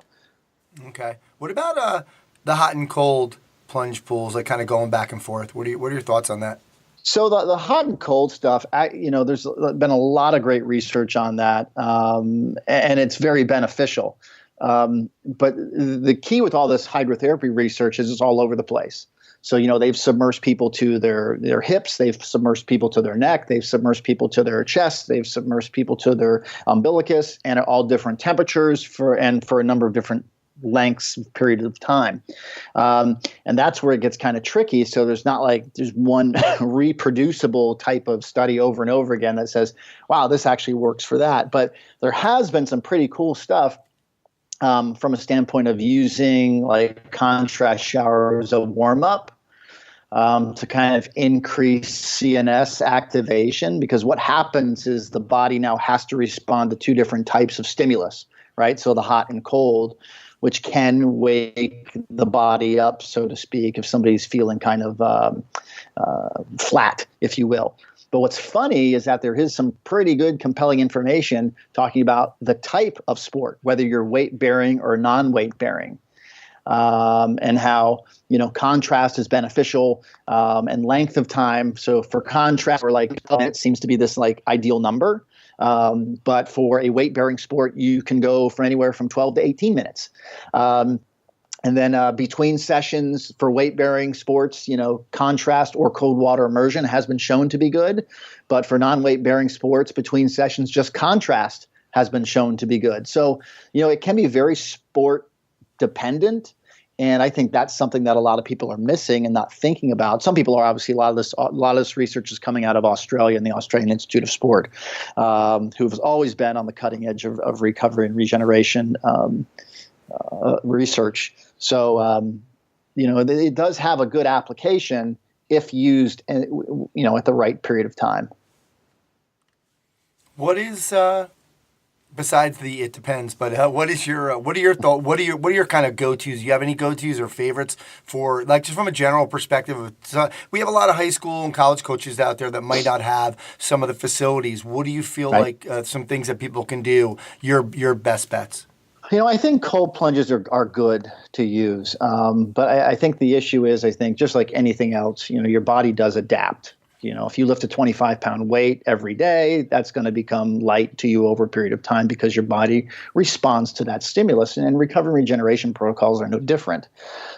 Okay. What about the hot and cold plunge pools, like kind of going back and forth? What are your thoughts on that? So the hot and cold stuff, there's been a lot of great research on that, and it's very beneficial. But the key with all this hydrotherapy research is it's all over the place. So, they've submersed people to their hips, they've submersed people to their neck, they've submersed people to their chest, they've submersed people to their umbilicus, and at all different temperatures for a number of different lengths, periods of time. And that's where it gets kind of tricky. So there's not like there's one reproducible type of study over and over again that says, wow, this actually works for that. But there has been some pretty cool stuff from a standpoint of using like contrast showers as a warm-up to kind of increase CNS activation, because what happens is the body now has to respond to two different types of stimulus, right? So the hot and cold, which can wake the body up, so to speak, if somebody's feeling kind of flat, if you will. But what's funny is that there is some pretty good, compelling information talking about the type of sport, whether you're weight-bearing or non-weight-bearing, and how contrast is beneficial, and length of time. So for contrast, it seems to be this like ideal number. But for a weight-bearing sport, you can go for anywhere from 12 to 18 minutes. And then between sessions for weight-bearing sports, contrast or cold water immersion has been shown to be good. But for non-weight-bearing sports, between sessions, just contrast has been shown to be good. So, it can be very sport-dependent. And I think that's something that a lot of people are missing and not thinking about. Some people are obviously, a lot of this research is coming out of Australia and the Australian Institute of Sport, who've always been on the cutting edge of recovery and regeneration research. So, it does have a good application if used, at the right period of time. What is besides it depends, but what are your thoughts? What are your kind of go-tos? Do you have any go-tos or favorites for, like, just from a general perspective? We have a lot of high school and college coaches out there that might not have some of the facilities. What do you feel like some things that people can do? Your best bets? I think cold plunges are good to use. But I think the issue is, just like anything else, your body does adapt. If you lift a 25-pound weight every day, that's going to become light to you over a period of time because your body responds to that stimulus. And recovery and regeneration protocols are no different.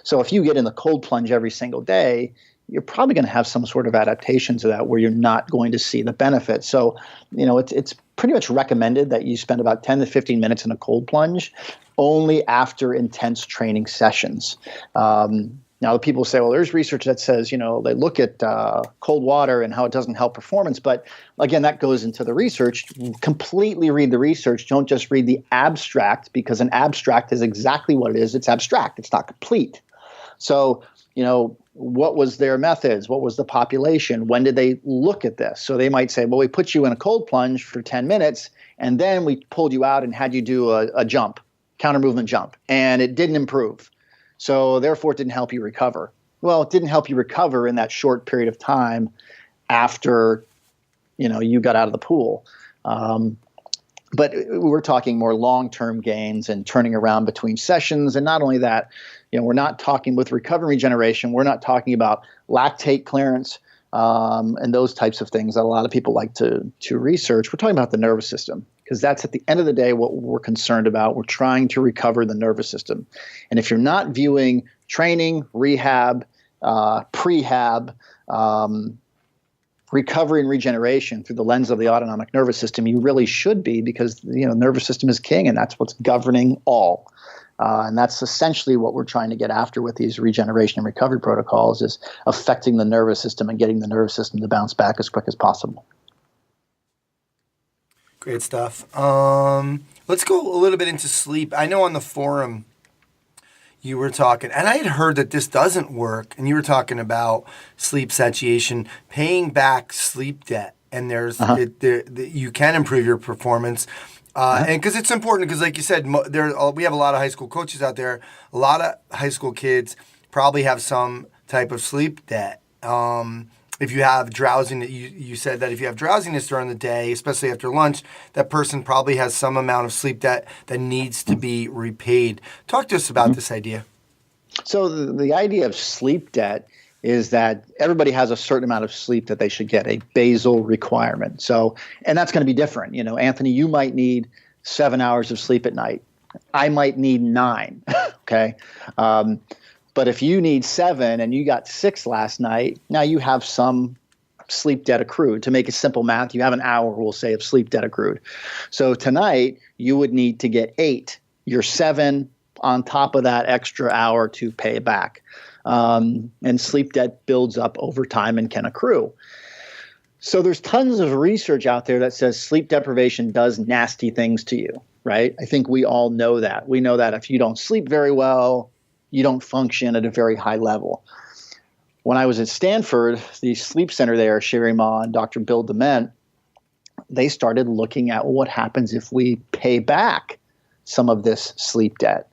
So if you get in the cold plunge every single day, you're probably going to have some sort of adaptation to that where you're not going to see the benefit. So, it's pretty much recommended that you spend about 10 to 15 minutes in a cold plunge only after intense training sessions. Now, the people say, well, there's research that says, they look at cold water and how it doesn't help performance. But again, that goes into the research. Completely read the research. Don't just read the abstract, because an abstract is exactly what it is. It's abstract. It's not complete. So, what was their methods? What was the population? When did they look at this? So they might say, well, we put you in a cold plunge for 10 minutes, and then we pulled you out and had you do a jump, counter movement jump, and it didn't improve. So therefore, it didn't help you recover. Well, it didn't help you recover in that short period of time after, you got out of the pool. But we're talking more long-term gains and turning around between sessions. And not only that, we're not talking with recovery regeneration. We're not talking about lactate clearance and those types of things that a lot of people like to research. We're talking about the nervous system, because that's at the end of the day what we're concerned about. We're trying to recover the nervous system. And if you're not viewing training, rehab, prehab, recovery and regeneration through the lens of the autonomic nervous system, you really should be, because nervous system is king, and that's what's governing all. And that's essentially what we're trying to get after with these regeneration and recovery protocols, is affecting the nervous system and getting the nervous system to bounce back as quick as possible. Great stuff. Let's go a little bit into sleep. I know on the forum you were talking, and I had heard that this doesn't work, and you were talking about sleep satiation, paying back sleep debt, and you can improve your performance. And because it's important, because like you said, we have a lot of high school coaches out there. A lot of high school kids probably have some type of sleep debt. If you have drowsiness, you said that if you have drowsiness during the day, especially after lunch, that person probably has some amount of sleep debt that needs to be repaid. Talk to us about this idea. So the idea of sleep debt is that everybody has a certain amount of sleep that they should get, a basal requirement. So, and that's going to be different. Anthony, you might need 7 hours of sleep at night. I might need 9. Okay. But if you need 7 and you got 6 last night, now you have some sleep debt accrued. To make it simple math, you have an hour, we'll say, of sleep debt accrued. So tonight you would need to get 8. You're 7 on top of that extra hour to pay back. And sleep debt builds up over time and can accrue. So there's tons of research out there that says sleep deprivation does nasty things to you, right? I think we all know that. We know that if you don't sleep very well, you don't function at a very high level. When I was at Stanford, the sleep center there, Sherry Ma and Dr. Bill Dement, they started looking at what happens if we pay back some of this sleep debt.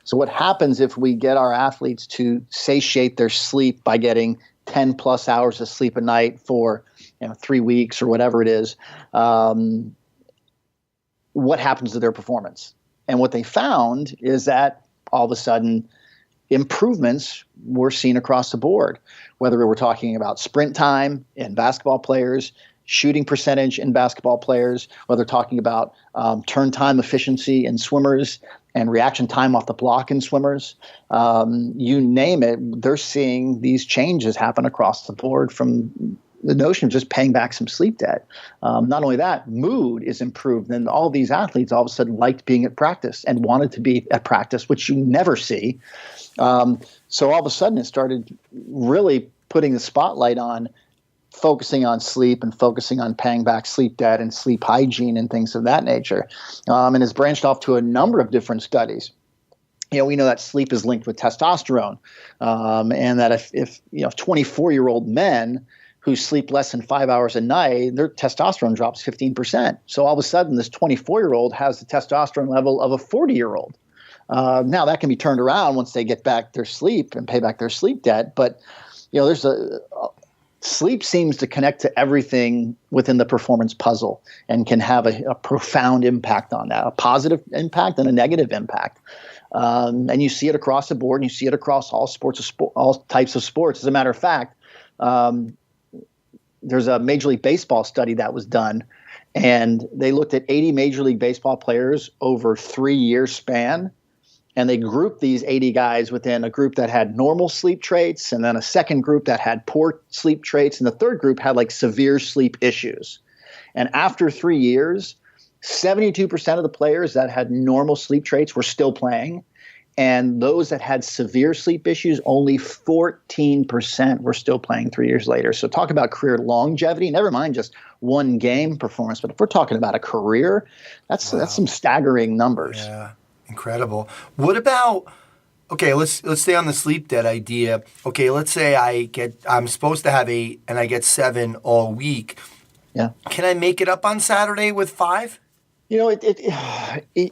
So what happens if we get our athletes to satiate their sleep by getting 10 plus hours of sleep a night for 3 weeks or whatever it is? What happens to their performance? And what they found is that all of a sudden improvements were seen across the board, whether we're talking about sprint time in basketball players, shooting percentage in basketball players, whether talking about turn time efficiency in swimmers and reaction time off the block in swimmers, you name it, they're seeing these changes happen across the board from the notion of just paying back some sleep debt. Not only that, mood is improved. And all these athletes all of a sudden liked being at practice and wanted to be at practice, which you never see. So all of a sudden it started really putting the spotlight on focusing on sleep and focusing on paying back sleep debt and sleep hygiene and things of that nature, and has branched off to a number of different studies. We know that sleep is linked with testosterone, and that if 24-year-old men who sleep less than 5 hours a night, their testosterone drops 15%. So all of a sudden, this 24-year-old has the testosterone level of a 40-year-old. Now that can be turned around once they get back their sleep and pay back their sleep debt, but there's sleep seems to connect to everything within the performance puzzle and can have a profound impact on that, a positive impact and a negative impact. And you see it across the board, and you see it across all all types of sports. As a matter of fact, there's a Major League Baseball study that was done, and they looked at 80 Major League Baseball players over 3-year span. And they grouped these 80 guys within a group that had normal sleep traits, and then a second group that had poor sleep traits, and the third group had like severe sleep issues. And after 3 years, 72% of the players that had normal sleep traits were still playing. And those that had severe sleep issues, only 14% were still playing 3 years later. So talk about career longevity, never mind just one game performance. But if we're talking about a career, that's some staggering numbers. Yeah. Incredible. What about, okay, let's stay on the sleep debt idea. Okay, let's say I'm supposed to have 8 and I get 7 all week. Yeah. Can I make it up on Saturday with 5? You know, you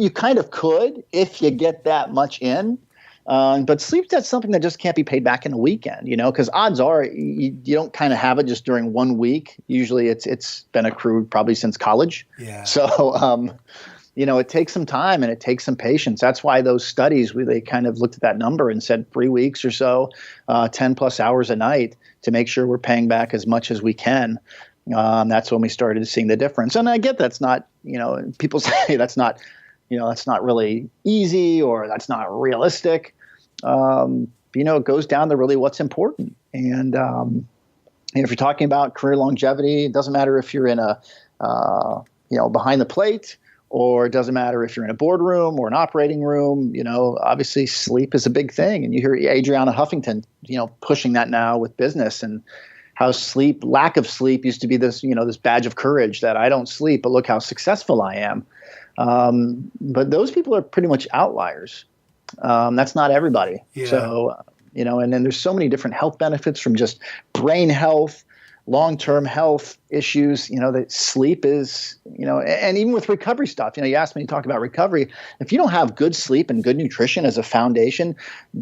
kind of could if you get that much in. But sleep debt's something that just can't be paid back in a weekend, because odds are you don't kind of have it just during 1 week. Usually it's been accrued probably since college. Yeah. So, it takes some time and it takes some patience. That's why those studies, they kind of looked at that number and said 3 weeks or so, 10 plus hours a night to make sure we're paying back as much as we can. That's when we started seeing the difference. And I get that's not, people say that's not really easy or that's not realistic. It goes down to really what's important. And if you're talking about career longevity, it doesn't matter if you're in behind the plate, or it doesn't matter if you're in a boardroom or an operating room. Obviously sleep is a big thing. And you hear Adriana Huffington, pushing that now with business, and how lack of sleep used to be this, this badge of courage that I don't sleep, but look how successful I am. But those people are pretty much outliers. That's not everybody. Yeah. So, and then there's so many different health benefits from just brain health, long-term health issues, that sleep is, and even with recovery stuff, you asked me to talk about recovery. If you don't have good sleep and good nutrition as a foundation,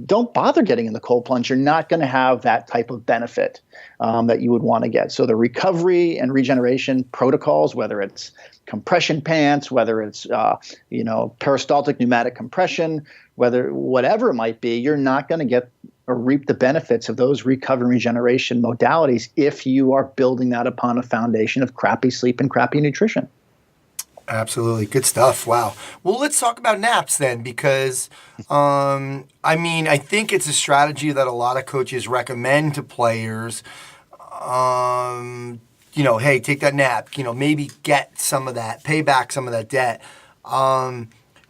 don't bother getting in the cold plunge. You're not going to have that type of benefit that you would want to get. So the recovery and regeneration protocols, whether it's compression pants, whether it's, peristaltic pneumatic compression, whatever it might be, you're not going to get or reap the benefits of those recovery and regeneration modalities if you are building that upon a foundation of crappy sleep and crappy nutrition. Absolutely. Good stuff. Wow. Well, let's talk about naps then, because, I think it's a strategy that a lot of coaches recommend to players. Hey, take that nap, maybe get some of that, pay back some of that debt.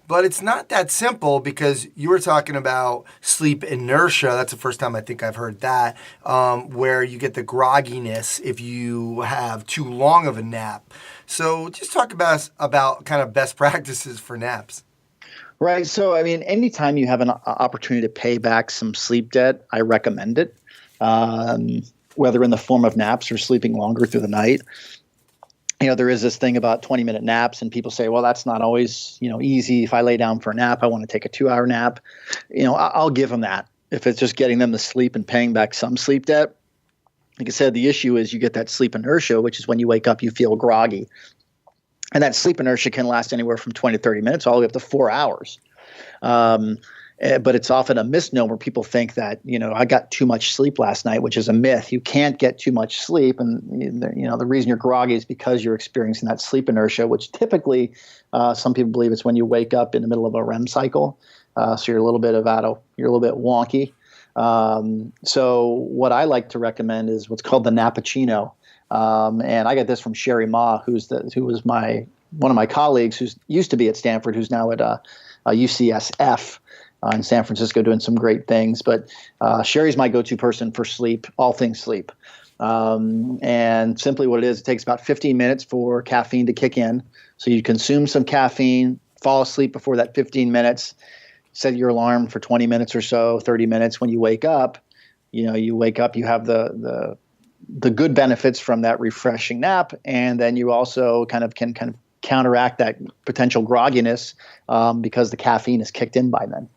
But it's not that simple, because you were talking about sleep inertia. That's the first time I think I've heard that, where you get the grogginess if you have too long of a nap. So just talk about kind of best practices for naps. Right. So, anytime you have an opportunity to pay back some sleep debt, I recommend it, whether in the form of naps or sleeping longer through the night. There is this thing about 20-minute naps, and people say, well, that's not always, easy. If I lay down for a nap, I want to take a 2-hour nap. I'll give them that if it's just getting them to sleep and paying back some sleep debt. Like I said, the issue is you get that sleep inertia, which is when you wake up, you feel groggy. And that sleep inertia can last anywhere from 20 to 30 minutes all the way up to 4 hours. But it's often a misnomer. People think that, I got too much sleep last night, which is a myth. You can't get too much sleep. And, the reason you're groggy is because you're experiencing that sleep inertia, which typically some people believe it's when you wake up in the middle of a REM cycle. So you're a little bit wonky. So what I like to recommend is what's called the Nappuccino. And I got this from Sherry Ma, who was one of my colleagues who used to be at Stanford, who's now at UCSF. In San Francisco, doing some great things. But Sherry's my go-to person for sleep, all things sleep. And simply what it is, it takes about 15 minutes for caffeine to kick in. So you consume some caffeine, fall asleep before that 15 minutes, set your alarm for 20 minutes or so, 30 minutes. When you wake up, you have the good benefits from that refreshing nap. And then you also can counteract that potential grogginess because the caffeine is kicked in by then.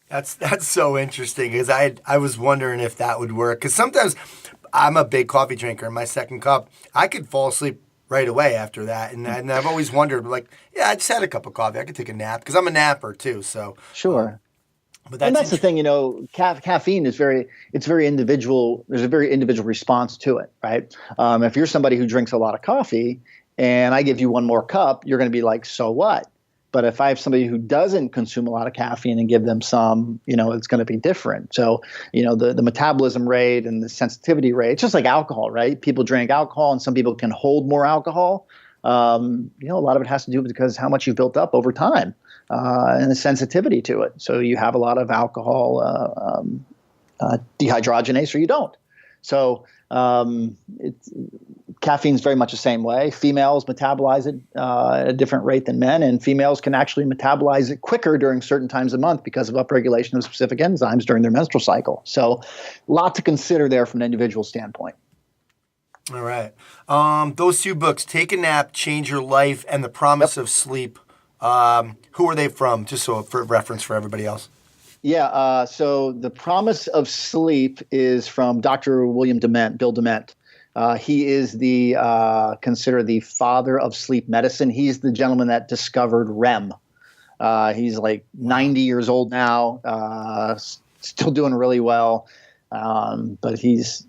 That's so interesting because I was wondering if that would work because sometimes I'm a big coffee drinker. My second cup, I could fall asleep right away after that, and I've always wondered like, yeah, I just had a cup of coffee. I could take a nap because I'm a napper too. So Sure. but And that's that's the thing, caffeine is it's very individual. There's a very individual response to it, right? If you're somebody who drinks a lot of coffee and I give you one more cup, you're going to be like, so what? But if I have somebody who doesn't consume a lot of caffeine and give them some, it's going to be different. So, the metabolism rate and the sensitivity rate, it's just like alcohol, right? People drink alcohol and some people can hold more alcohol. A lot of it has to do because how much you've built up over time and the sensitivity to it. So you have a lot of alcohol dehydrogenase or you don't. So caffeine is very much the same way. Females metabolize it at a different rate than men, and females can actually metabolize it quicker during certain times of the month because of upregulation of specific enzymes during their menstrual cycle. So a lot to consider there from an individual standpoint. all right. Those two books, Take a Nap, Change Your Life, and The Promise of Sleep. Who are they from? Just so for reference for everybody else. Yeah. So The Promise of Sleep is from Dr. William Dement, Bill Dement. He is considered the father of sleep medicine. He's the gentleman that discovered REM. He's like 90 years old now, still doing really well. But he's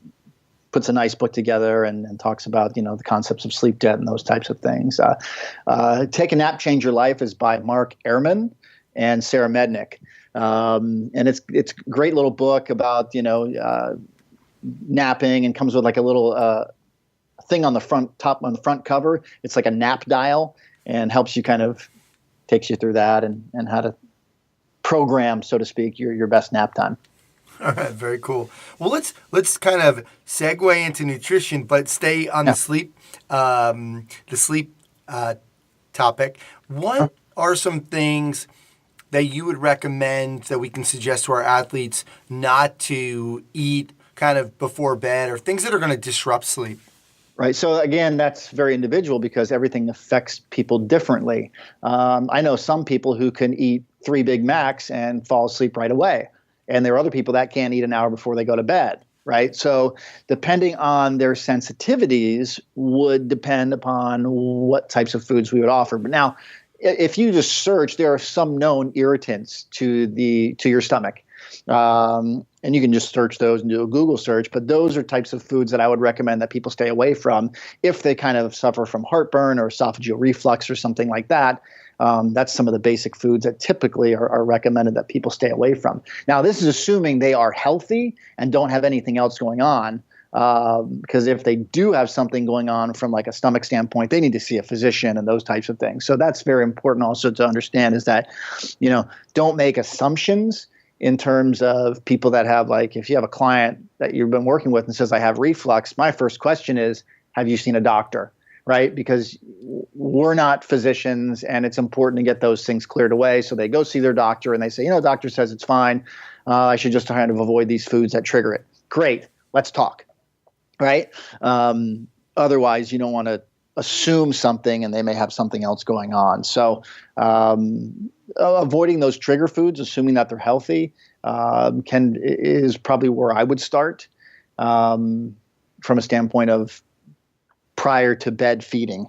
puts a nice book together and talks about, the concepts of sleep debt and those types of things. Take a Nap, Change Your Life is by Mark Ehrman and Sarah Mednick. And it's a great little book about, napping, and comes with like a little thing on the front cover. It's like a nap dial and helps you takes you through that and how to program, so to speak, your best nap time. All right, very cool. Well, let's kind of segue into nutrition, but stay on the sleep topic. What are some things that you would recommend that we can suggest to our athletes not to eat kind of before bed, or things that are going to disrupt sleep? Right. So again, that's very individual because everything affects people differently. I know some people who can eat 3 Big Macs and fall asleep right away. And there are other people that can't eat an hour before they go to bed, right? So depending on their sensitivities would depend upon what types of foods we would offer. But now, if you just search, there are some known irritants to your stomach. And you can just search those and do a Google search. But those are types of foods that I would recommend that people stay away from if they kind of suffer from heartburn or esophageal reflux or something like that. That's some of the basic foods that typically are recommended that people stay away from. Now, this is assuming they are healthy and don't have anything else going on. Because if they do have something going on from like a stomach standpoint, they need to see a physician and those types of things. So that's very important also to understand, is that, don't make assumptions in terms of people that have, like, if you have a client that you've been working with and says, I have reflux, my first question is, have you seen a doctor? Right? Because we're not physicians and it's important to get those things cleared away. So they go see their doctor and they say, doctor says it's fine. I should just kind of avoid these foods that trigger it. Great. Let's talk. Right? Otherwise, you don't want to assume something and they may have something else going on. So avoiding those trigger foods, assuming that they're healthy, is probably where I would start from a standpoint of prior to bed feeding.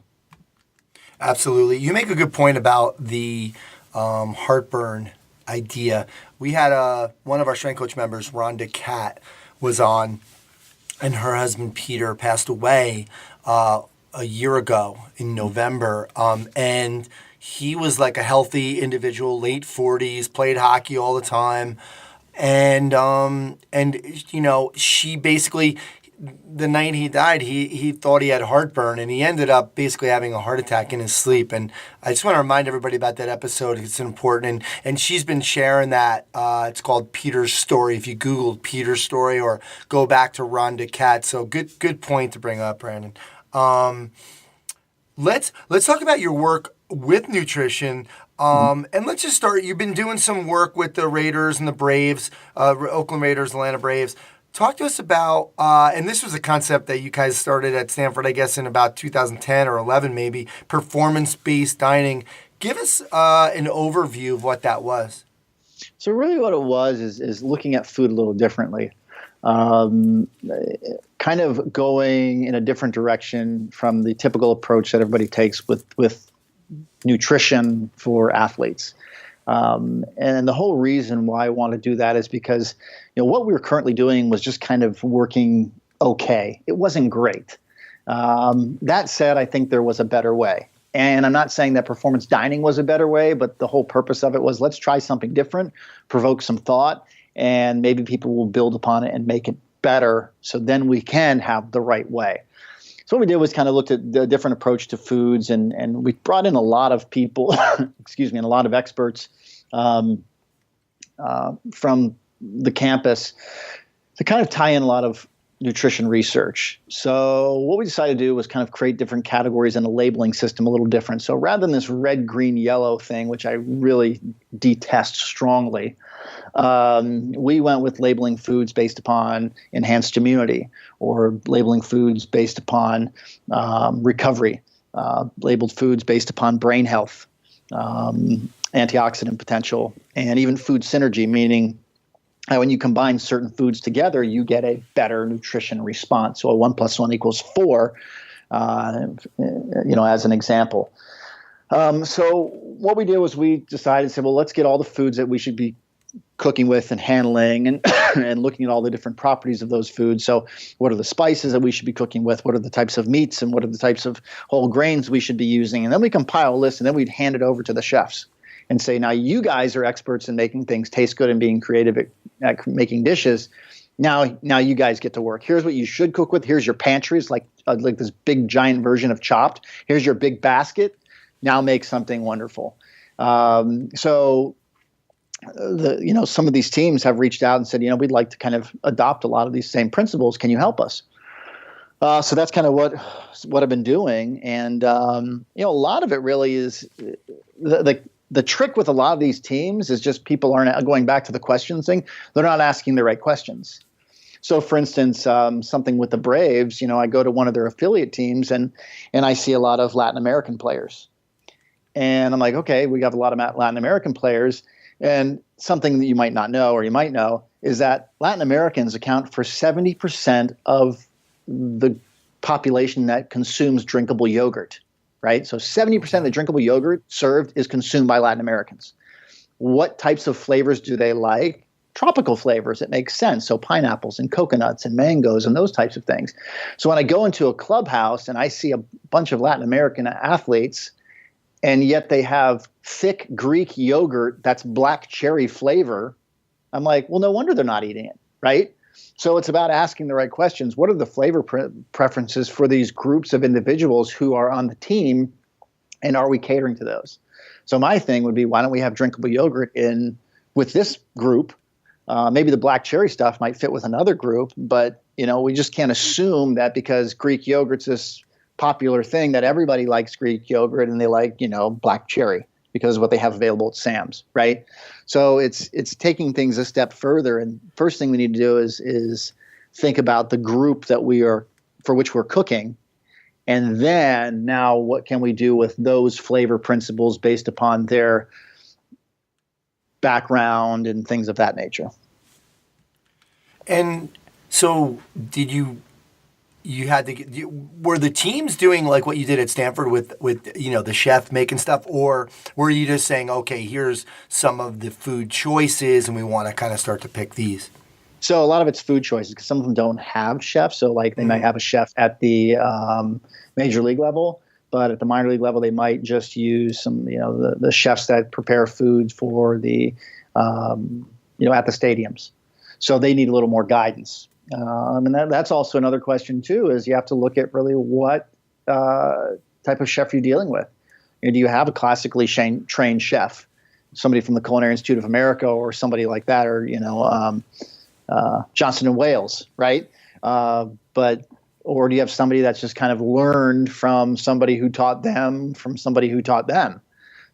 Absolutely. You make a good point about the heartburn idea. We had one of our strength coach members, Rhonda Catt, was on, and her husband Peter passed away a year ago in November. And he was like a healthy individual, late 40s, played hockey all the time. And she basically, the night he died, he thought he had heartburn, and he ended up basically having a heart attack in his sleep. And I just want to remind everybody about that episode. It's important. And she's been sharing that. It's called Peter's Story. If you Googled Peter's Story, or go back to Rhonda Catt. So good point to bring up, Brandon. Let's talk about your work with nutrition. And let's just start. You've been doing some work with the Raiders and the Braves, Oakland Raiders, Atlanta Braves. Talk to us about, and this was a concept that you guys started at Stanford, I guess, in about 2010 or 11 maybe, performance-based dining. Give us an overview of what that was. So really what it was is looking at food a little differently, kind of going in a different direction from the typical approach that everybody takes with nutrition for athletes. And the whole reason why I want to do that is because, what we were currently doing was just kind of working okay. It wasn't great. That said, I think there was a better way. And I'm not saying that performance dining was a better way, but the whole purpose of it was let's try something different, provoke some thought, and maybe people will build upon it and make it better so then we can have the right way. So what we did was kind of looked at the different approach to foods, and we brought in a lot of people, excuse me, and a lot of experts from the campus to kind of tie in a lot of nutrition research. So what we decided to do was kind of create different categories and a labeling system a little different. So rather than this red, green, yellow thing, which I really detest strongly, we went with labeling foods based upon enhanced immunity, or labeling foods based upon recovery, labeled foods based upon brain health, antioxidant potential, and even food synergy, meaning when you combine certain foods together, you get a better nutrition response. So a 1 + 1 = 4, as an example. So what we did was we decided to say, well, let's get all the foods that we should be cooking with and handling and, and looking at all the different properties of those foods. So what are the spices that we should be cooking with? What are the types of meats and what are the types of whole grains we should be using? And then we compile a list, and then we'd hand it over to the chefs and say, now you guys are experts in making things taste good and being creative at making dishes. Now you guys get to work. Here's what you should cook with. Here's your pantries, like this big giant version of Chopped. Here's your big basket. Now make something wonderful. So some of these teams have reached out and said, we'd like to kind of adopt a lot of these same principles. Can you help us? So that's kind of what I've been doing. And, a lot of it really is the trick with a lot of these teams is just people aren't, going back to the questions thing, they're not asking the right questions. So for instance, something with the Braves, I go to one of their affiliate teams and I see a lot of Latin American players. And I'm like, okay, we got a lot of Latin American players. And something that you might not know, or you might know, is that Latin Americans account for 70% of the population that consumes drinkable yogurt, right? So 70% of the drinkable yogurt served is consumed by Latin Americans. What types of flavors do they like? Tropical flavors. It makes sense. So pineapples and coconuts and mangoes and those types of things. So when I go into a clubhouse and I see a bunch of Latin American athletes, and yet they have thick Greek yogurt that's black cherry flavor, I'm like, well, no wonder they're not eating it, right? So it's about asking the right questions. What are the flavor preferences for these groups of individuals who are on the team, and are we catering to those? So my thing would be, why don't we have drinkable yogurt with this group? Maybe the black cherry stuff might fit with another group, but we just can't assume that because Greek yogurt's this popular thing that everybody likes Greek yogurt and they like, black cherry because of what they have available at Sam's, right? So it's taking things a step further. And first thing we need to do is think about the group for which we're cooking. And then now what can we do with those flavor principles based upon their background and things of that nature. And so were the teams doing like what you did at Stanford with the chef making stuff, or were you just saying, okay, here's some of the food choices and we want to kind of start to pick these? So a lot of it's food choices because some of them don't have chefs. So like they might have a chef at the major league level, but at the minor league level, they might just use some, the chefs that prepare foods for the, at the stadiums. So they need a little more guidance. And that's also another question too, is you have to look at really what type of chef you're dealing with. Do you have a classically trained chef, somebody from the Culinary Institute of America or somebody like that, or, Johnson & Wales, right? Or do you have somebody that's just kind of learned from somebody who taught them, from somebody who taught them?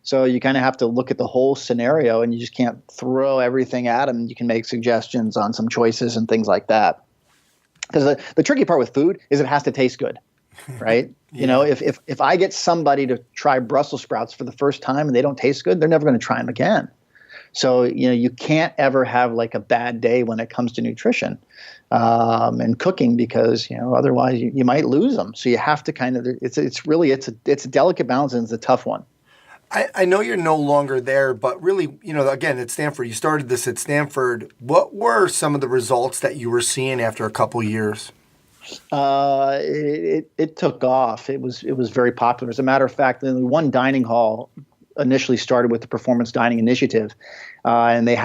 So you kind of have to look at the whole scenario, and you just can't throw everything at them. You can make suggestions on some choices and things like that. Because the tricky part with food is it has to taste good, right? Yeah. If I get somebody to try Brussels sprouts for the first time and they don't taste good, they're never going to try them again. So, you can't ever have like a bad day when it comes to nutrition and cooking, because, otherwise you might lose them. So you have to kind of, it's a delicate balance, and it's a tough one. I know you're no longer there, but really, again, at Stanford, you started this at Stanford. What were some of the results that you were seeing after a couple years? It took off. It was very popular. As a matter of fact, the one dining hall initially started with the Performance Dining Initiative, and they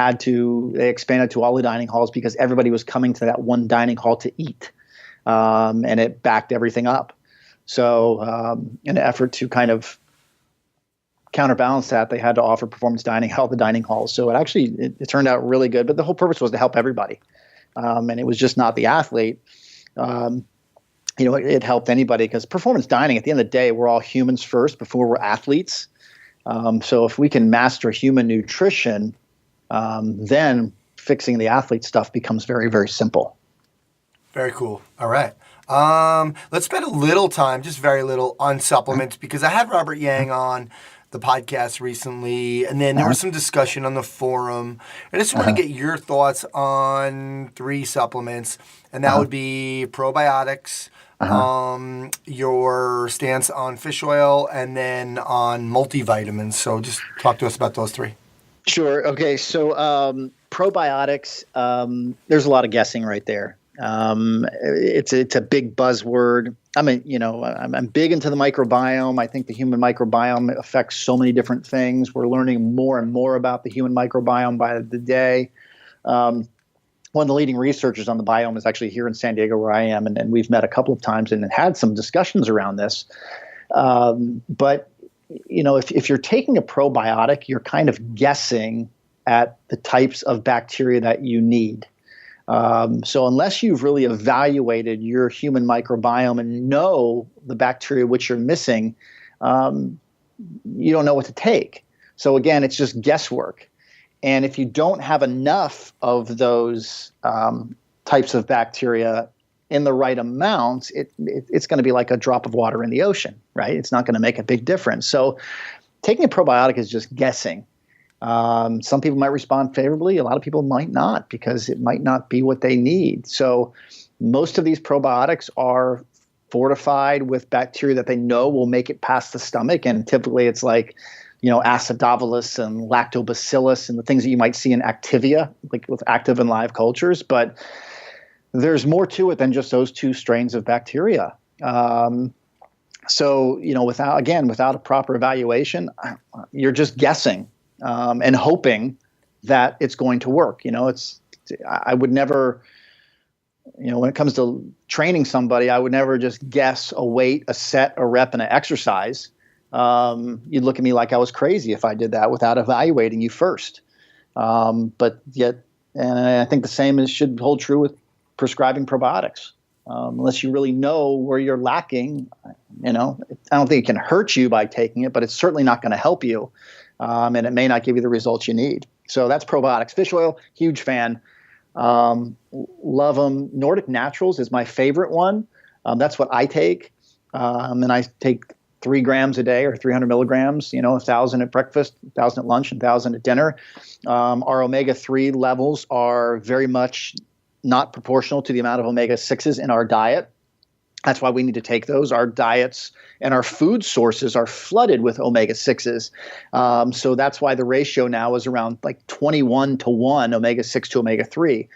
expanded to all the dining halls because everybody was coming to that one dining hall to eat, and it backed everything up. So, in an effort to kind of counterbalance that, they had to offer performance dining at all the dining halls. So it turned out really good. But the whole purpose was to help everybody, and it was just not the athlete. It helped anybody, because performance dining, at the end of the day, we're all humans first before we're athletes. So if we can master human nutrition, then fixing the athlete stuff becomes very, very simple. Very cool. All right. Let's spend a little time, just very little, on supplements, because I had Robert Yang on the podcast recently, and then there was some discussion on the forum. I just want to get your thoughts on 3 supplements, and that would be probiotics, your stance on fish oil, and then on multivitamins. So just talk to us about those 3. Sure. Okay. So probiotics, there's a lot of guessing right there. It's a big buzzword. I'm big into the microbiome. I think the human microbiome affects so many different things. We're learning more and more about the human microbiome by the day. One of the leading researchers on the biome is actually here in San Diego, where I am, and we've met a couple of times and had some discussions around this. But if you're taking a probiotic, you're kind of guessing at the types of bacteria that you need. So unless you've really evaluated your human microbiome and know the bacteria which you're missing, you don't know what to take. So again, it's just guesswork. And if you don't have enough of those types of bacteria in the right amounts, it's going to be like a drop of water in the ocean, right? It's not going to make a big difference. So taking a probiotic is just guessing. Some people might respond favorably. A lot of people might not, because it might not be what they need. So most of these probiotics are fortified with bacteria that they know will make it past the stomach. And typically it's like, acidophilus and lactobacillus and the things that you might see in Activia, like with active and live cultures. But there's more to it than just those 2 strains of bacteria. So, without a proper evaluation, you're just guessing. And hoping that it's going to work. I would never, when it comes to training somebody, I would never just guess a weight, a set, a rep, and an exercise. You'd look at me like I was crazy if I did that without evaluating you first. But yet, and I think the same should hold true with prescribing probiotics. Unless you really know where you're lacking, I don't think it can hurt you by taking it, but it's certainly not going to help you. And it may not give you the results you need. So that's probiotics. Fish oil, huge fan. Love them. Nordic Naturals is my favorite one. That's what I take. And I take 3 grams a day, or 300 milligrams, 1,000 at breakfast, 1,000 at lunch, and 1,000 at dinner. Our omega-3 levels are very much not proportional to the amount of omega-6s in our diet. That's why we need to take those. Our diets and our food sources are flooded with omega-6s. So that's why the ratio now is around like 21-1 omega-6 to omega-3.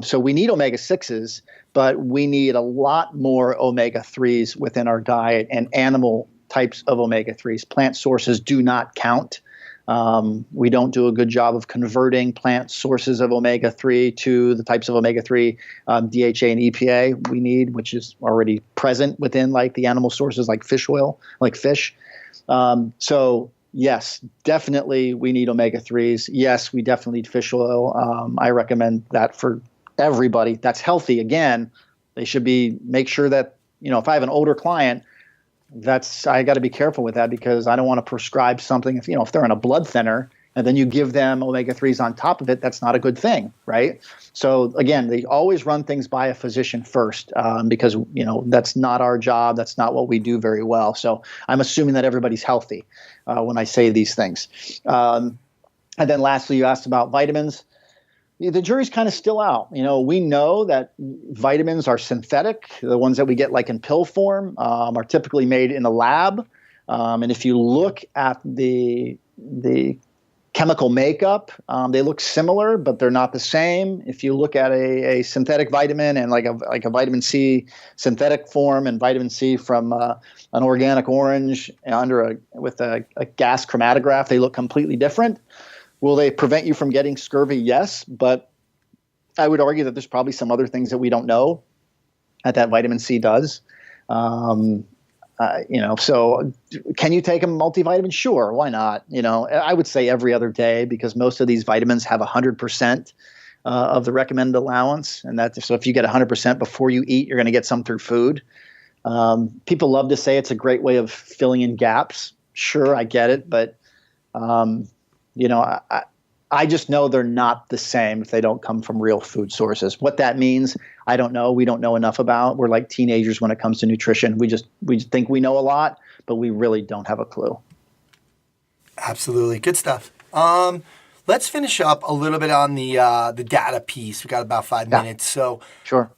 So we need omega-6s, but we need a lot more omega-3s within our diet, and animal types of omega-3s. Plant sources do not count. We don't do a good job of converting plant sources of omega-3 to the types of omega-3 DHA and EPA we need, which is already present within like the animal sources like fish oil, like fish. So yes, definitely we need omega-3s. Yes, we definitely need fish oil. I recommend that for everybody that's healthy. Again, they should make sure that, if I have an older client, I got to be careful with that, because I don't want to prescribe something if they're on a blood thinner and then you give them omega-3s on top of it. That's not a good thing, right? So again, they always run things by a physician first, because that's not our job. That's not what we do very well. So I'm assuming that everybody's healthy when I say these things. And then lastly, you asked about vitamins. The jury's kind of still out. We know that vitamins are synthetic. The ones that we get like in pill form are typically made in a lab. And if you look at the chemical makeup, they look similar, but they're not the same. If you look at a synthetic vitamin and like a vitamin C synthetic form and vitamin C from an organic orange with a gas chromatograph, they look completely different. Will they prevent you from getting scurvy? Yes, but I would argue that there's probably some other things that we don't know that vitamin C does. So can you take a multivitamin? Sure, why not? I would say every other day, because most of these vitamins have 100% of the recommended allowance, and so if you get 100% before you eat, you're going to get some through food. People love to say it's a great way of filling in gaps. Sure, I get it, but I just know they're not the same if they don't come from real food sources. What that means, I don't know. We don't know enough about. We're like teenagers when it comes to nutrition. We think we know a lot, but we really don't have a clue. Absolutely. Good stuff. Let's finish up a little bit on the data piece. We got about 5 minutes. So sure.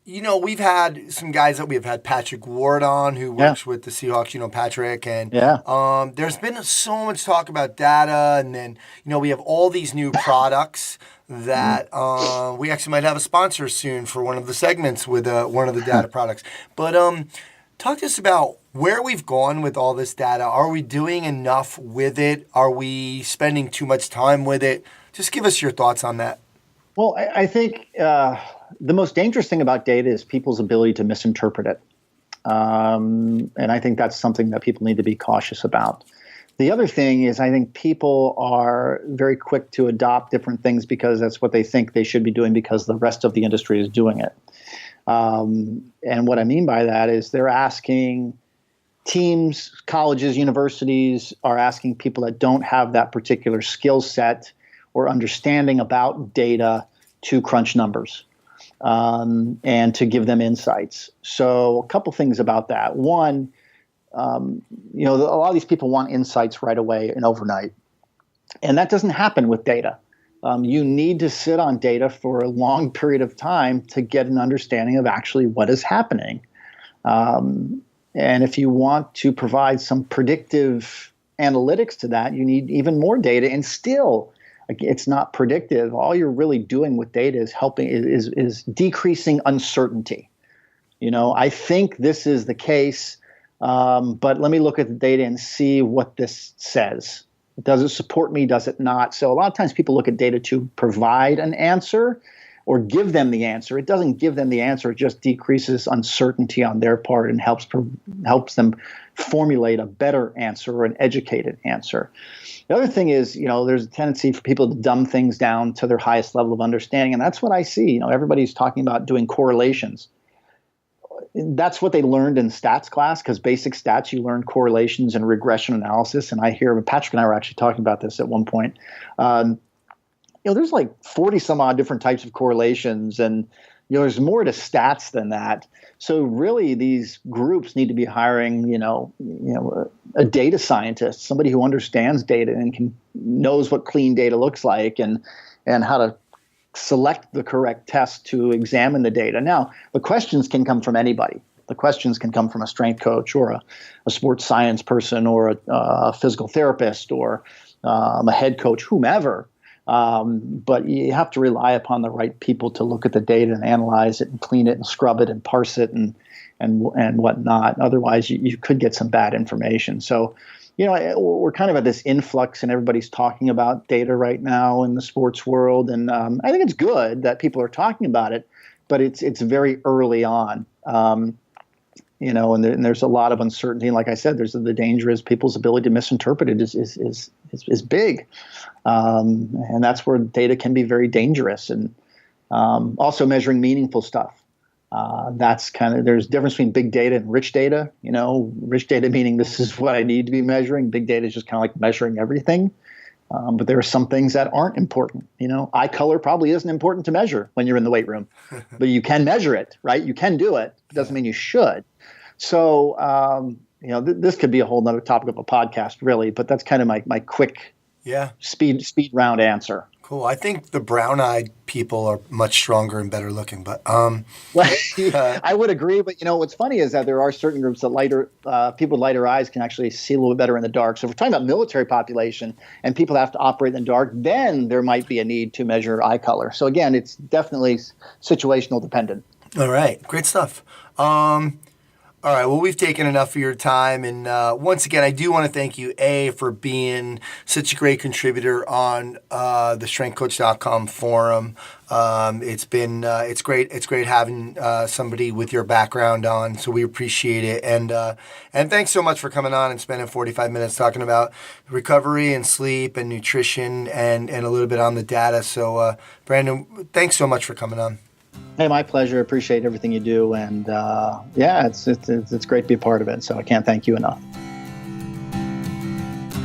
We've had some guys that we've had Patrick Ward on, who works with the Seahawks, Patrick. And there's been so much talk about data. And then, we have all these new products that we actually might have a sponsor soon for one of the segments with one of the data products. But talk to us about where we've gone with all this data. Are we doing enough with it? Are we spending too much time with it? Just give us your thoughts on that. Well, I think the most dangerous thing about data is people's ability to misinterpret it. And I think that's something that people need to be cautious about. The other thing is I think people are very quick to adopt different things because that's what they think they should be doing because the rest of the industry is doing it. And what I mean by that is they're asking teams, colleges, universities are asking people that don't have that particular skill set or understanding about data to crunch numbers and to give them insights. So a couple things about that. One, a lot of these people want insights right away and overnight. And that doesn't happen with data. You need to sit on data for a long period of time to get an understanding of actually what is happening. And if you want to provide some predictive analytics to that, you need even more data. And still, it's not predictive. All you're really doing with data is decreasing uncertainty. I think this is the case, but let me look at the data and see what this says. Does it support me? Does it not? So a lot of times people look at data to provide an answer or give them the answer. It doesn't give them the answer. It just decreases uncertainty on their part and helps them formulate a better answer or an educated answer. The other thing is, there's a tendency for people to dumb things down to their highest level of understanding. And that's what I see. Everybody's talking about doing correlations. That's what they learned in stats class, because basic stats, you learn correlations and regression analysis. And I hear Patrick and I were actually talking about this at one point. There's like 40 some odd different types of correlations, and there's more to stats than that. So really, these groups need to be hiring, a data scientist, somebody who understands data and knows what clean data looks like, and how to select the correct test to examine the data. Now, the questions can come from anybody. The questions can come from a strength coach or a sports science person or a physical therapist or a head coach, whomever. But you have to rely upon the right people to look at the data and analyze it and clean it and scrub it and parse it and whatnot. Otherwise, you could get some bad information. So, we're kind of at this influx and everybody's talking about data right now in the sports world. And I think it's good that people are talking about it, but it's very early on. And there's a lot of uncertainty. And like I said, the danger is people's ability to misinterpret it is big. And that's where data can be very dangerous. And also measuring meaningful stuff. There's a difference between big data and rich data. Rich data meaning this is what I need to be measuring. Big data is just kind of like measuring everything. But there are some things that aren't important. Eye color probably isn't important to measure when you're in the weight room, but you can measure it, right? You can do it. It doesn't mean you should. So, this could be a whole nother topic of a podcast, really, but that's kind of my quick Yeah. speed round answer. Cool. I think the brown-eyed people are much stronger and better looking, but I would agree, but what's funny is that there are certain groups that people with lighter eyes can actually see a little bit better in the dark. So if we're talking about military population and people have to operate in the dark, then there might be a need to measure eye color. So again, it's definitely situational dependent. All right. Great stuff. All right, well, we've taken enough of your time, and once again, I do want to thank you, for being such a great contributor on the StrengthCoach.com forum. It's great having somebody with your background on, so we appreciate it, and thanks so much for coming on and spending 45 minutes talking about recovery and sleep and nutrition and a little bit on the data. So, Brandon, thanks so much for coming on. Hey, my pleasure. Appreciate everything you do, and it's great to be a part of it. So I can't thank you enough.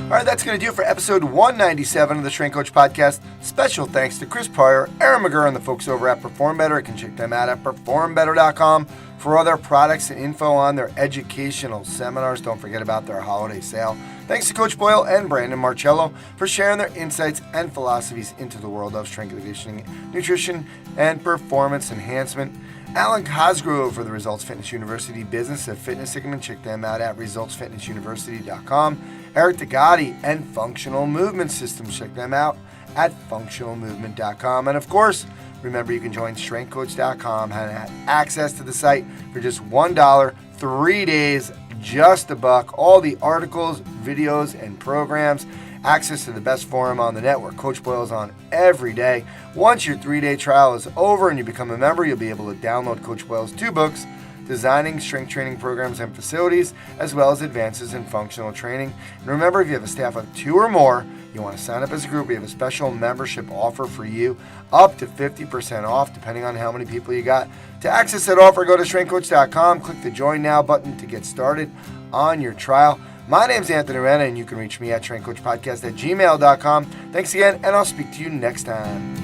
All right, that's going to do it for episode 197 of the Strength Coach Podcast. Special thanks to Chris Pryor, Aaron McGurr, and the folks over at Perform Better. You can check them out at performbetter.com for other products and info on their educational seminars. Don't forget about their holiday sale. Thanks to Coach Boyle and Brandon Marcello for sharing their insights and philosophies into the world of strength and conditioning, nutrition, and performance enhancement. Alan Cosgrove for the Results Fitness University Business of Fitness segment. Check them out at resultsfitnessuniversity.com. Eric Degatti and Functional Movement Systems. Check them out at functionalmovement.com. And of course, remember you can join strengthcoach.com and have access to the site for just $1, 3 days, just $1. All the articles, videos, and programs. Access to the best forum on the network. Coach Boyle's on every day. Once your 3-day trial is over and you become a member, you'll be able to download Coach Boyle's 2 books, Designing Strength Training Programs and Facilities, as well as Advances in Functional Training. And remember, if you have a staff of 2 or more, you want to sign up as a group, we have a special membership offer for you, up to 50% off, depending on how many people you got. To access that offer, go to strengthcoach.com, click the Join Now button to get started on your trial. My name's Anthony Renna, and you can reach me at strengthcoachpodcast@gmail.com. Thanks again, and I'll speak to you next time.